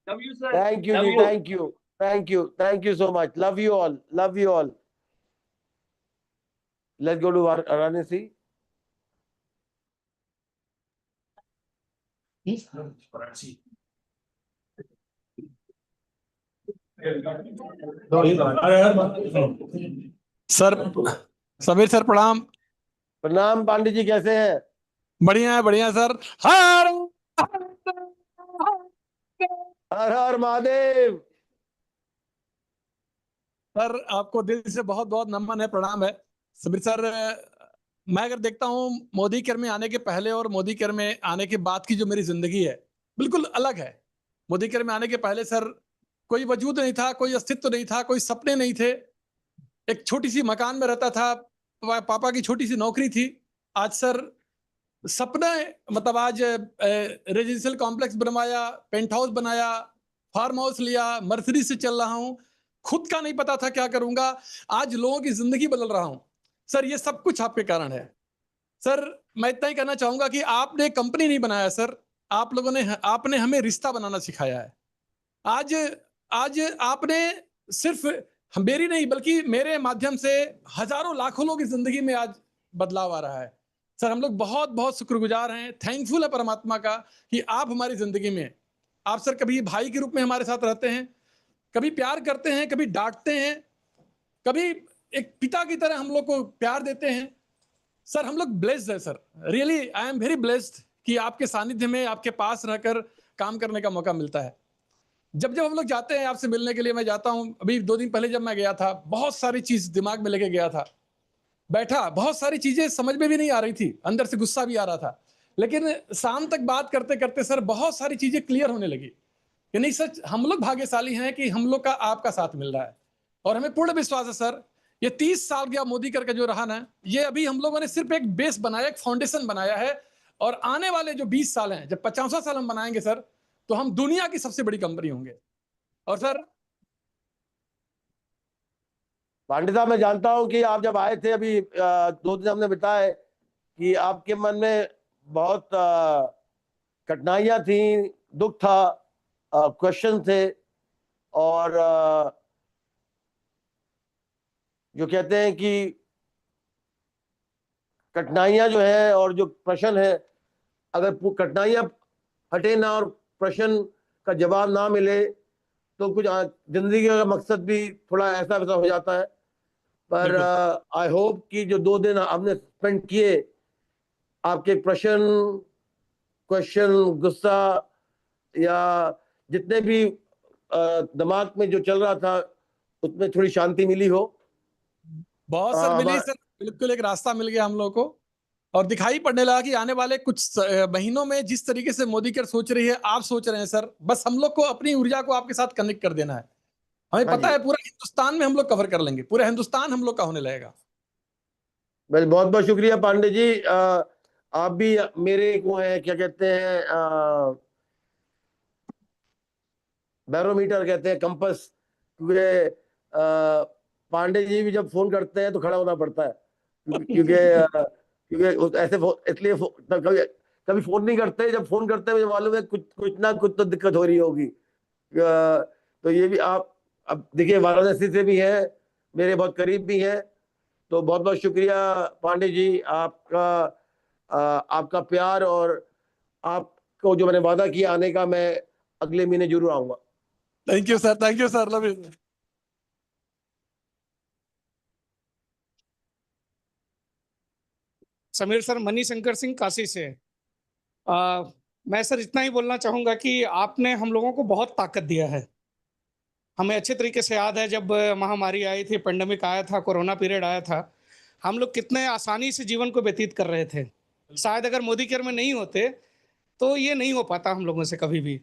Speaker 18: Love you sir.
Speaker 1: Thank you ji, thank you, thank you, thank you so much. Love you all, love you all. Let's go to Varanasi.
Speaker 20: Sir Sameer sir प्रणाम।
Speaker 1: प्रणाम पांडे जी, कैसे हैं?
Speaker 20: बढ़िया है sir. हर
Speaker 1: हर हर Mahadev.
Speaker 20: Sir आपको दिल से बहुत बहुत नमन है, प्रणाम है समीर सर। मैं अगर देखता हूँ मोदी केयर में आने के पहले और मोदी केयर में आने के बाद की जो मेरी जिंदगी है बिल्कुल अलग है। मोदी केयर में आने के पहले सर कोई वजूद नहीं था, कोई अस्तित्व नहीं था, कोई सपने नहीं थे। एक छोटी सी मकान में रहता था, पापा की छोटी सी नौकरी थी। आज सर सपने, मतलब आज रेजिडेंशियल कॉम्प्लेक्स बनवाया, पेंट हाउस बनाया, फार्म हाउस लिया, मर्सिडीज से चल रहा हूँ। खुद का नहीं पता था क्या करूंगा, आज लोगों की जिंदगी बदल रहा हूँ। सर ये सब कुछ आपके कारण है। सर मैं इतना ही कहना चाहूंगा कि आपने कंपनी नहीं बनाया सर, आप लोगों ने, आपने हमें रिश्ता बनाना सिखाया है। आज आपने सिर्फ मेरी नहीं बल्कि मेरे माध्यम से हजारों लाखों लोगों की जिंदगी में आज बदलाव आ रहा है। सर हम लोग बहुत बहुत शुक्रगुजार हैं, थैंकफुल है परमात्मा का कि आप हमारी जिंदगी में, आप सर कभी भाई के रूप में हमारे साथ रहते हैं, कभी प्यार करते हैं, कभी डांटते हैं, कभी एक पिता की तरह हम लोग को प्यार देते हैं। सर हम लोग ब्लेस्ड है sir, really I am very blessed कि आपके सानिध्य में, आपके पास रहकर काम करने का मौका मिलता है। जब हम लोग जाते हैं आपसे मिलने के लिए, मैं जाता हूं, अभी 2 दिन पहले जब मैं गया था, बहुत सारी चीज दिमाग में लेके गया था, बैठा, बहुत सारी चीजें समझ में भी नहीं आ रही थी, अंदर से गुस्सा भी आ रहा था, लेकिन शाम तक बात करते करते सर बहुत सारी चीजें क्लियर होने लगी। यानी सच हम लोग भाग्यशाली हैं कि हम लोग का आपका साथ मिल रहा है, और हमें पूर्ण विश्वास है सर, ये 30 साल का मोदी कर का जो रहा ना, ये अभी हम लोगों ने सिर्फ एक बेस बनाया, एक फाउंडेशन बनाया है, और आने वाले जो 20 साल हैं, जब 50वां साल हम बनाएंगे सर, तो हम दुनिया की सबसे बड़ी कंपनी होंगे। और सर
Speaker 1: पांडे साहब, मैं जानता हूं कि आप जब आए थे अभी 2 दिन हमने बिताए, कि आपके मन में बहुत कठिनाइयां थी, दुख था, क्वेश्चन थे, और जो कहते हैं कि कठिनाइयां जो है और जो प्रश्न है, अगर कठिनाइयां हटे ना और प्रश्न का जवाब ना मिले तो कुछ जिंदगी का मकसद भी थोड़ा ऐसा वैसा हो जाता है। पर आई होप कि जो 2 दिन हमने स्पेंड किए, आपके प्रश्न, क्वेश्चन, गुस्सा या जितने भी दिमाग में जो चल रहा था, उसमें थोड़ी शांति मिली हो।
Speaker 20: बहुत सर मिली सर, बिल्कुल एक रास्ता मिल गया हम लोगों को, और दिखाई पड़ने लगा कि आने वाले कुछ महीनों में जिस तरीके से मोदी केयर सोच रही है, आप सोच रहे हैं सर, बस हम लोग को अपनी ऊर्जा को आपके साथ कनेक्ट कर देना है। हमें पता है पूरा हिंदुस्तान में हम लोग कवर कर लेंगे, पूरा हिंदुस्तान हम लोग का होने लगेगा।
Speaker 1: वेल, बहुत बहुत शुक्रिया पांडे जी। आप भी मेरे को है, क्या कहते हैं, बैरोमीटर कहते हैं, कंपस, क्योंकि पांडे जी भी जब फोन करते हैं तो खड़ा होना पड़ता है, क्योंकि ऐसे इसलिए कभी फोन नहीं करते, जब फोन करते हैं मुझे मालूम है कुछ ना कुछ तो दिक्कत हो रही होगी। तो ये भी आप अब देखिए, वाराणसी से भी है, मेरे बहुत करीब भी है, तो बहुत बहुत शुक्रिया पांडे जी, आपका प्यार, और आपको जो मैंने वादा किया आने का, मैं अगले महीने जरूर आऊंगा।
Speaker 20: Thank you sir, thank you sir, love you.
Speaker 9: Sameer sir, Manishankar Singh Kashi से। मैं सर इतना ही बोलना चाहूंगा कि आपने हम लोगों को बहुत ताकत दिया है। हमें अच्छे तरीके से याद है जब महामारी आई थी, पेंडेमिक आया था, कोरोना पीरियड आया था, हम लोग कितने आसानी से जीवन को व्यतीत कर रहे थे। शायद अगर मोदी केयर में नहीं होते तो ये नहीं हो पाता हम लोगों से कभी भी।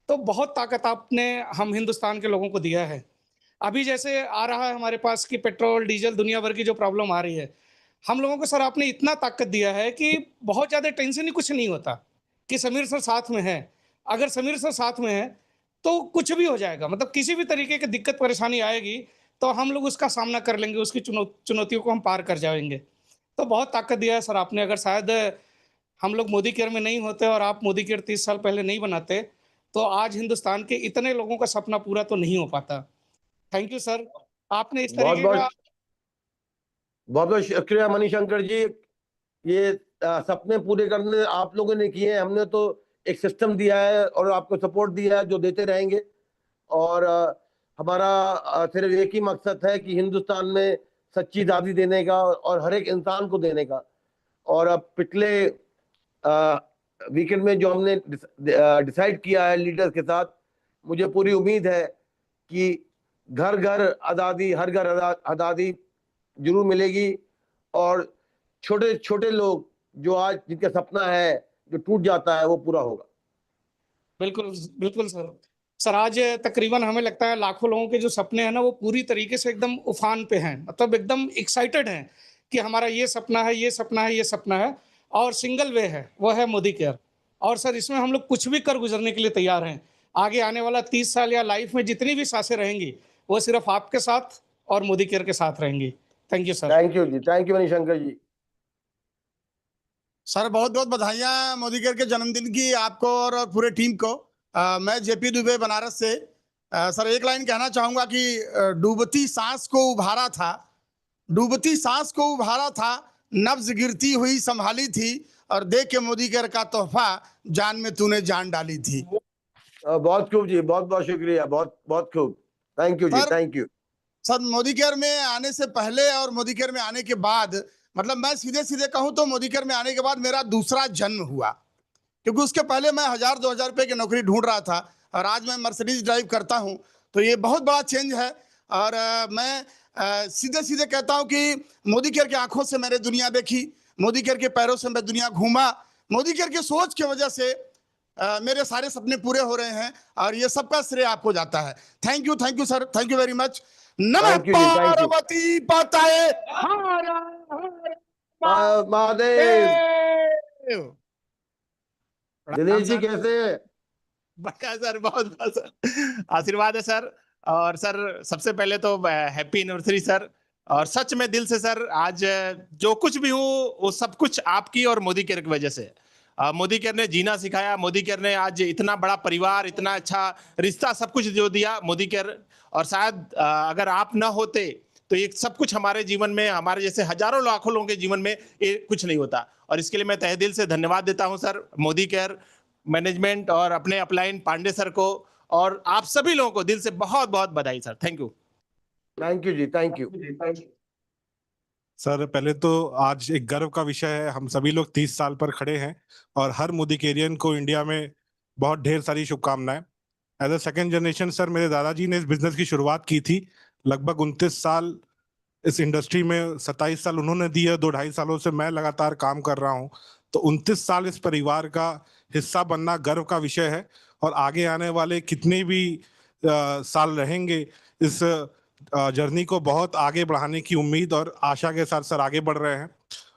Speaker 9: तो बहुत ताकत आपने हम हिंदुस्तान के लोगों को दिया है। अभी जैसे आ रहा है हमारे पास कि पेट्रोल डीजल दुनिया भर की जो प्रॉब्लम आ रही है, हम लोगों को सर आपने इतना ताकत दिया है कि बहुत ज़्यादा टेंशन ही कुछ नहीं होता कि समीर सर साथ में है। अगर समीर सर साथ में है तो कुछ भी हो जाएगा, मतलब किसी भी तरीके की दिक्कत परेशानी आएगी तो हम लोग उसका सामना कर लेंगे, उसकी चुनौतियों को हम पार कर जाएंगे। तो बहुत ताकत दिया है सर आपने। अगर शायद हम लोग मोदी केयर में नहीं होते और आप मोदी केयर 30 साल पहले नहीं बनाते तो आज हिंदुस्तान के इतने लोगों का सपना पूरा तो नहीं हो पाता। थैंक यू सर, आपने इस तरीके का।
Speaker 1: बहुत बहुत शुक्रिया मणिशंकर जी। ये सपने पूरे करने आप लोगों ने किए हैं, हमने तो एक सिस्टम दिया है और आपको सपोर्ट दिया है जो देते रहेंगे। और हमारा सिर्फ एक ही मकसद है कि हिंदुस्तान में सच्ची आज़ादी देने का और हर एक इंसान को देने का। और अब पिछले वीकेंड में जो हमने डिसाइड किया है लीडर्स के साथ, मुझे पूरी उम्मीद है कि घर घर आज़ादी, हर घर आज़ादी जरूर मिलेगी। और छोटे छोटे लोग जो आज जिनका सपना है जो टूट जाता है वो पूरा होगा।
Speaker 9: बिल्कुल बिल्कुल सर। सर आज तकरीबन हमें लगता है लाखों लोगों के जो सपने हैं ना वो पूरी तरीके से एकदम उफान पे हैं, मतलब एकदम एक्साइटेड हैं कि हमारा ये सपना है, ये सपना है, ये सपना है। और सिंगल वे है, वो है मोदी केयर। और सर इसमें हम लोग कुछ भी कर गुजरने के लिए तैयार हैं। आगे आने वाला 30 साल या लाइफ में जितनी भी सांसें रहेंगी वो सिर्फ आपके साथ और मोदी केयर के साथ रहेंगी। Thank you sir.
Speaker 1: Thank you ji, thank you Manishankar ji.
Speaker 21: Sir बहुत बहुत बधाइयाँ मोदी केयर के जन्मदिन की आपको और पूरे टीम को। मैं जेपी दुबे बनारस से। सर एक लाइन कहना चाहूंगा कि डूबती सांस को उभारा था, डूबती सांस को उभारा था, नब्ज गिरती हुई संभाली थी, और देख के मोदी केयर का तोहफा जान में तूने जान डाली थी।
Speaker 1: बहुत खूब जी, बहुत बहुत शुक्रिया, बहुत बहुत खूब। Thank you ji, thank you.
Speaker 21: Sir Modi care में आने से पहले और मोदी केयर में आने के बाद, मतलब मैं सीधे सीधे कहूं तो मोदी केयर में आने के बाद मेरा दूसरा जन्म हुआ। क्योंकि उसके पहले मैं 1000-2000 रुपए की नौकरी ढूंढ रहा था और आज मैं मर्सिडीज ड्राइव करता हूं, तो ये बहुत बड़ा चेंज है। और मैं सीधे सीधे कहता हूं कि मोदी केयर की आंखों से मैंने दुनिया देखी, मोदी केयर के पैरों से मैं दुनिया घूमा, मोदी केयर की सोच की वजह से मेरे सारे सपने पूरे हो रहे हैं और ये सबका श्रेय आपको जाता है। Thank you sir, thank you very much. नमः
Speaker 1: Thank you ji, thank you।
Speaker 21: Parvati पताये
Speaker 1: महादेव। दिनेश जी
Speaker 3: सर।
Speaker 1: कैसे हैं?
Speaker 3: बढ़िया सर, बहुत बहुत सर, आशीर्वाद है सर। और सर सबसे पहले तो हैप्पी एनिवर्सरी सर। और सच में दिल से सर, आज जो कुछ भी हूँ वो सब कुछ आपकी और मोदी केयर की वजह से। मोदी केयर ने जीना सिखाया, मोदी केयर ने आज इतना बड़ा परिवार, इतना अच्छा रिश्ता, सब कुछ जो दिया मोदी केयर। और शायद अगर आप ना होते तो ये सब कुछ हमारे जीवन में, हमारे जैसे हजारों लाखों लोगों के जीवन में ये कुछ नहीं होता। और इसके लिए मैं तहे दिल से धन्यवाद देता हूं सर, मोदी केयर मैनेजमेंट और अपने अपलाइन पांडे सर को, और आप सभी लोगों को दिल से बहुत बहुत बधाई sir. Thank you.
Speaker 1: Thank you ji, thank you.
Speaker 22: Sir पहले तो आज एक गर्व का विषय है, हम सभी लोग 30 साल पर खड़े हैं और हर मोदी केरियन को इंडिया में बहुत ढेर सारी शुभकामनाएं। As a second generation sir, मेरे दादाजी ने इस बिजनेस की शुरुआत की थी, लगभग 29 साल इस इंडस्ट्री में, 27 साल उन्होंने दिए, 2-2.5 सालों से मैं लगातार काम कर रहा हूं। तो 29 साल इस परिवार का हिस्सा बनना गर्व का विषय है। और आगे आने वाले कितने भी साल रहेंगे, इस जर्नी को बहुत आगे बढ़ाने की उम्मीद और आशा के साथ सर आगे बढ़ रहे हैं।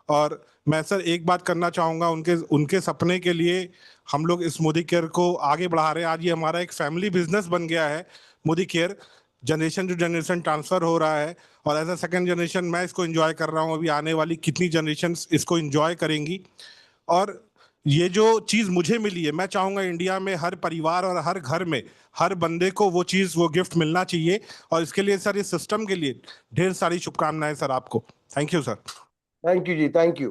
Speaker 22: और मैं सर एक बात करना चाहूँगा, उनके सपने के लिए हम लोग इस मोदी केयर को आगे बढ़ा रहे हैं। आज ये हमारा एक फैमिली बिजनेस बन गया है Modi care, generation to generation transfer हो रहा है। और एज अ सेकेंड जनरेशन मैं इसको एंजॉय कर रहा हूँ, अभी आने वाली कितनी जनरेशन इसको एंजॉय करेंगी। और ये जो चीज़ मुझे मिली है, मैं चाहूँगा इंडिया में हर परिवार और हर घर में हर बंदे को वो चीज़, वो गिफ्ट मिलना चाहिए। और इसके लिए सर, इस सिस्टम के लिए ढेर सारी शुभकामनाएं सर आपको। Thank you sir.
Speaker 1: Thank you ji, thank you.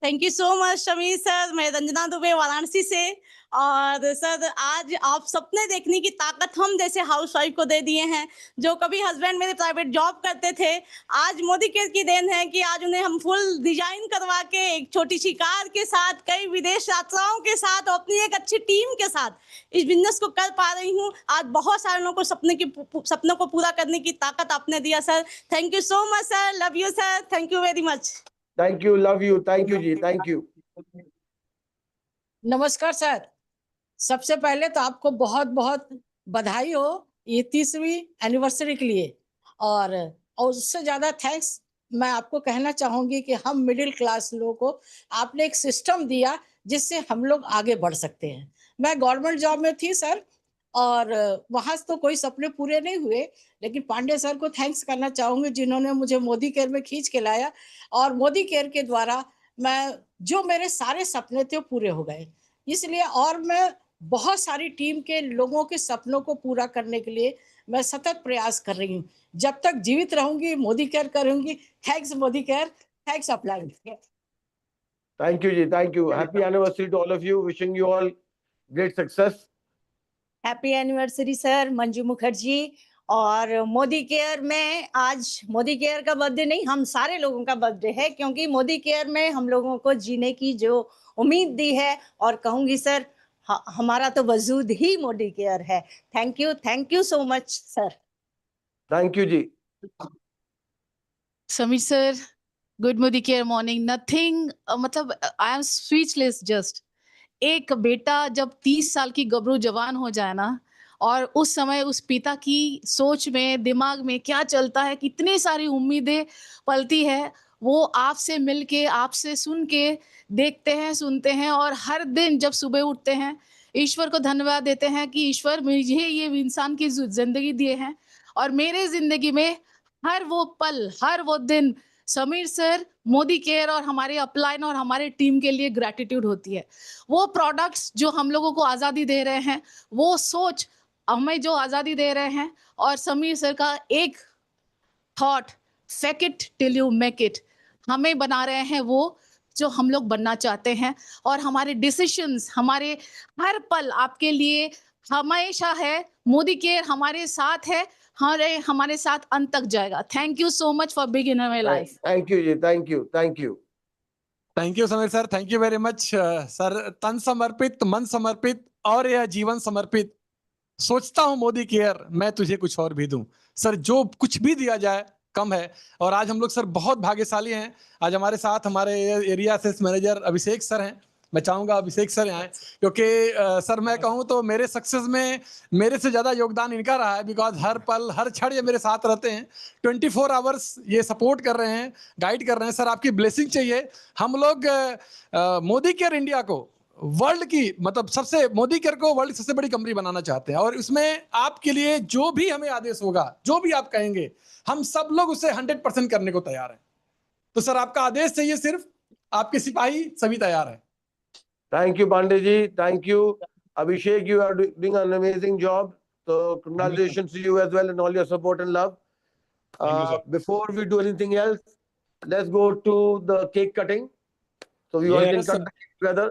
Speaker 23: Thank you so much Shameer sir. मैं रंजना दुबे वाराणसी से। और सर आज आप सपने देखने की ताकत हम जैसे हाउसवाइफ को दे दिए हैं। जो कभी हस्बैंड मेरे प्राइवेट जॉब करते थे, आज मोदी केयर की देन है कि आज उन्हें हम फुल डिजाइन करवा के एक छोटी सी कार के साथ, कई विदेश यात्राओं के साथ और अपनी एक अच्छी टीम के साथ इस बिजनेस को कर पा रही हूँ। आज बहुत सारे लोगों को सपनों को पूरा करने की ताकत आपने दिया sir. Thank you so much sir. Love you sir. Thank you very much.
Speaker 1: Thank you, love you, thank you ji, thank you.
Speaker 24: नमस्कार सर। सबसे पहले तो आपको बहुत बहुत बधाई हो ये 30वीं एनिवर्सरी के लिए। और उससे ज्यादा थैंक्स मैं आपको कहना चाहूंगी कि हम मिडिल क्लास लोगों को आपने एक सिस्टम दिया जिससे हम लोग आगे बढ़ सकते हैं। मैं गवर्नमेंट जॉब में थी सर, और वहां से तो कोई सपने पूरे नहीं हुए, लेकिन पांडे सर को थैंक्स करना चाहूंगी जिन्होंने मुझे मोदी केयर में खींच के लाया। और मोदी केयर के द्वारा मैं जो मेरे सारे सपने थे वो पूरे हो गए। इसलिए और मैं बहुत सारी टीम के लोगों के सपनों को पूरा करने के लिए मैं सतत प्रयास कर रही हूँ। जब तक जीवित रहूंगी मोदी केयर करूंगी। Thanks Modi care, thanks upline.
Speaker 1: Thank you ji, thank you. Happy anniversary to all of you, wishing you all great success.
Speaker 23: Happy anniversary sir Manju Mukherjee. और मोदी केयर में आज मोदी केयर का बर्थडे नहीं, हम सारे लोगों का बर्थडे है, क्योंकि मोदी केयर में हम लोगों को जीने की जो उम्मीद दी है, और कहूंगी सर हमारा तो वजूद ही मोदी केयर है। Thank you so much sir.
Speaker 1: Thank you जी।
Speaker 25: Sameer sir, good Modi care morning. Nothing, मतलब आई एम स्पीचलेस जस्ट। एक बेटा जब 30 साल की गबरू जवान हो जाए ना, और उस समय उस पिता की सोच में, दिमाग में क्या चलता है, कितनी सारी उम्मीदें पलती है, वो आपसे मिलके, आपसे सुन के देखते हैं, सुनते हैं। और हर दिन जब सुबह उठते हैं ईश्वर को धन्यवाद देते हैं कि ईश्वर मुझे ये इंसान की जिंदगी दिए हैं, और मेरे जिंदगी में हर वो पल, हर वो दिन समीर सर, मोदी केयर और हमारे अपलाइन और हमारे टीम के लिए ग्रैटिट्यूड होती है। वो प्रोडक्ट्स जो हम लोगों को आज़ादी दे रहे हैं, वो सोच हमें जो आज़ादी दे रहे हैं, और समीर सर का एक thought, fake it till you make it, हमें बना रहे हैं वो जो हम लोग बनना चाहते हैं। और हमारे डिसीजंस, हमारे हर पल आपके लिए हमेशा है। मोदी केयर हमारे साथ है, हमारे साथ अंत तक जाएगा। Thank you so much for big in my life.
Speaker 1: Thank you ji, thank you, thank you.
Speaker 20: Thank you Sameer sir, thank you very much sir. तन समर्पित, मन समर्पित और यह जीवन समर्पित। सोचता हूँ मोदी केयर मैं तुझे कुछ और भी दूं। सर जो कुछ भी दिया जाए कम है। और आज हम लोग सर बहुत भाग्यशाली हैं। आज हमारे साथ हमारे एरिया सेल्स मैनेजर अभिषेक सर हैं, मैं चाहूंगा अभिषेक सर आए, क्योंकि सर मैं कहूं तो मेरे सक्सेस में मेरे से ज्यादा योगदान इनका रहा है, बिकॉज हर पल हर क्षण ये मेरे साथ रहते हैं, 24 आवर्स ये सपोर्ट कर रहे हैं, गाइड कर रहे हैं। सर आपकी ब्लेसिंग चाहिए। हम लोग मोदी केयर इंडिया को वर्ल्ड की मतलब सबसे मोदी केयर को वर्ल्ड की सबसे बड़ी कंपनी बनाना चाहते हैं, और इसमें आपके लिए जो भी हमें आदेश होगा, जो भी आप कहेंगे, हम सब लोग उसे 100% करने को तैयार हैं। तो सर आपका आदेश चाहिए, सिर्फ आपके सिपाही सभी तैयार हैं।
Speaker 1: Thank you, Pandey ji. Thank you. Abhishek, you are doing an amazing job. So congratulations to you as well and all your support and love. Before we do anything else, let's go to the cake cutting. So we all can
Speaker 20: Yes,
Speaker 1: cut
Speaker 20: sir.
Speaker 1: the cake together.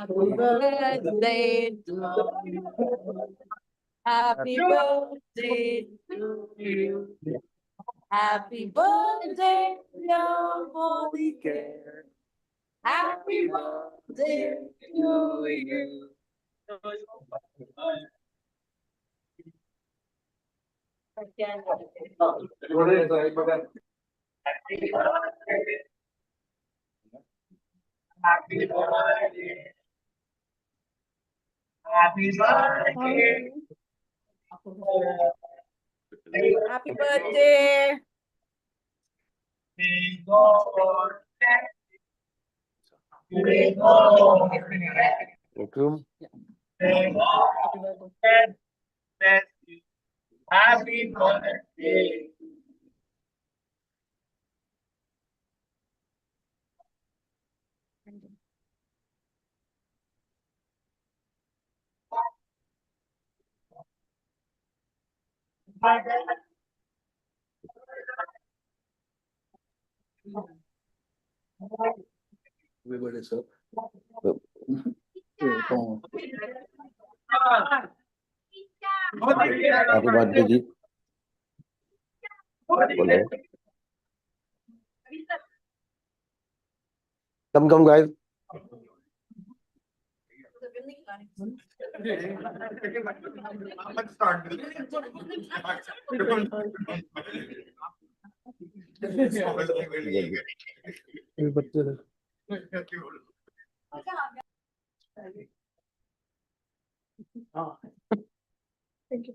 Speaker 7: Happy birthday to you. Happy birthday to you. Happy birthday, dear Modi Care. Happy birthday to you.
Speaker 10: Happy birthday. Happy birthday.
Speaker 7: Happy birthday.
Speaker 10: May God may God
Speaker 1: Thank you.
Speaker 10: may God bless you. Happy birthday.
Speaker 1: Everybody, sir. Happy birthday, ji. बोलो। Come, guys.
Speaker 7: Thank you.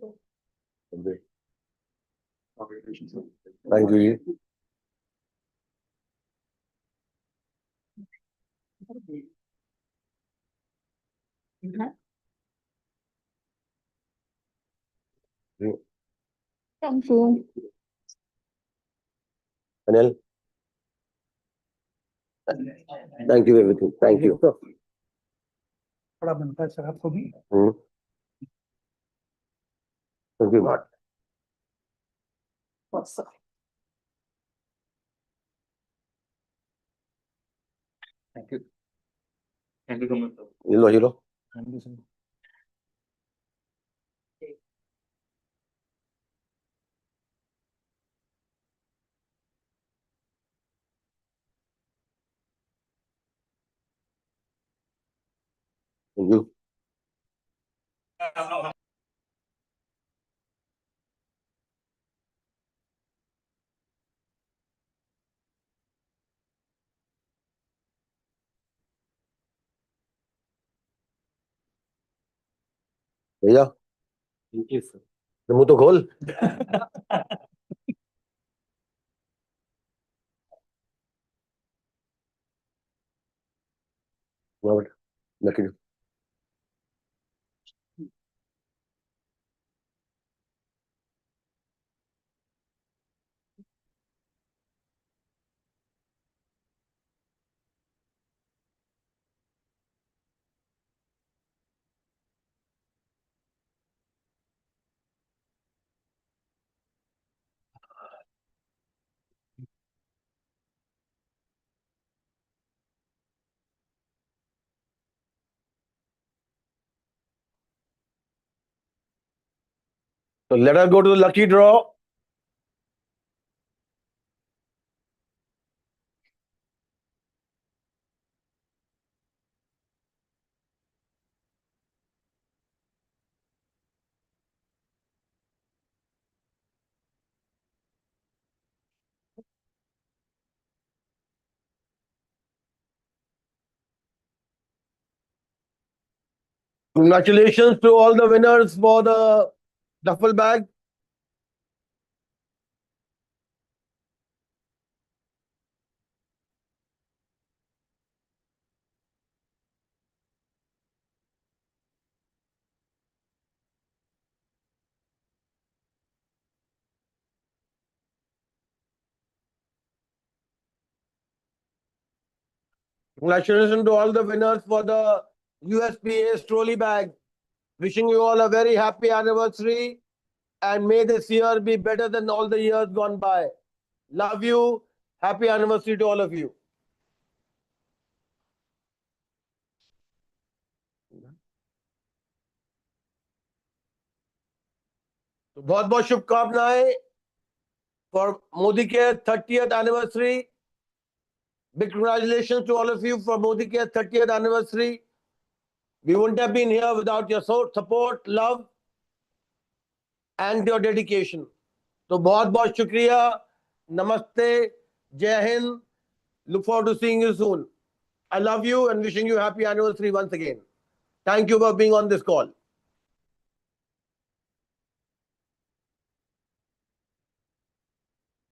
Speaker 1: Thank you, ji.
Speaker 7: Thank you.
Speaker 1: Anil. Thank you, everything. Thank you.
Speaker 10: बड़ा बनता है sir आपको भी।
Speaker 1: Thank you, God.
Speaker 6: Thank you so much sir.
Speaker 1: ये लो, ये लो।
Speaker 6: Thank you sir.
Speaker 1: Thank you. भैया मुंह तो खोल। Lucky So let us go to the lucky draw. Congratulations to all the winners for the duffel bag. Congratulations to all the winners for the USPA trolley bag. Wishing you all a very happy anniversary and may this year be better than all the years gone by. Love you. Happy anniversary to all of you. बहुत बहुत शुभकामनाएं for Modi Care 30th anniversary. Big congratulations to all of you for Modi Care 30th anniversary. We wouldn't have been here without your support, love and your dedication. तो बहुत बहुत शुक्रिया. Namaste. Jai Hind. Look forward to seeing you soon. I love you and wishing you happy anniversary once again. Thank you for being on this call.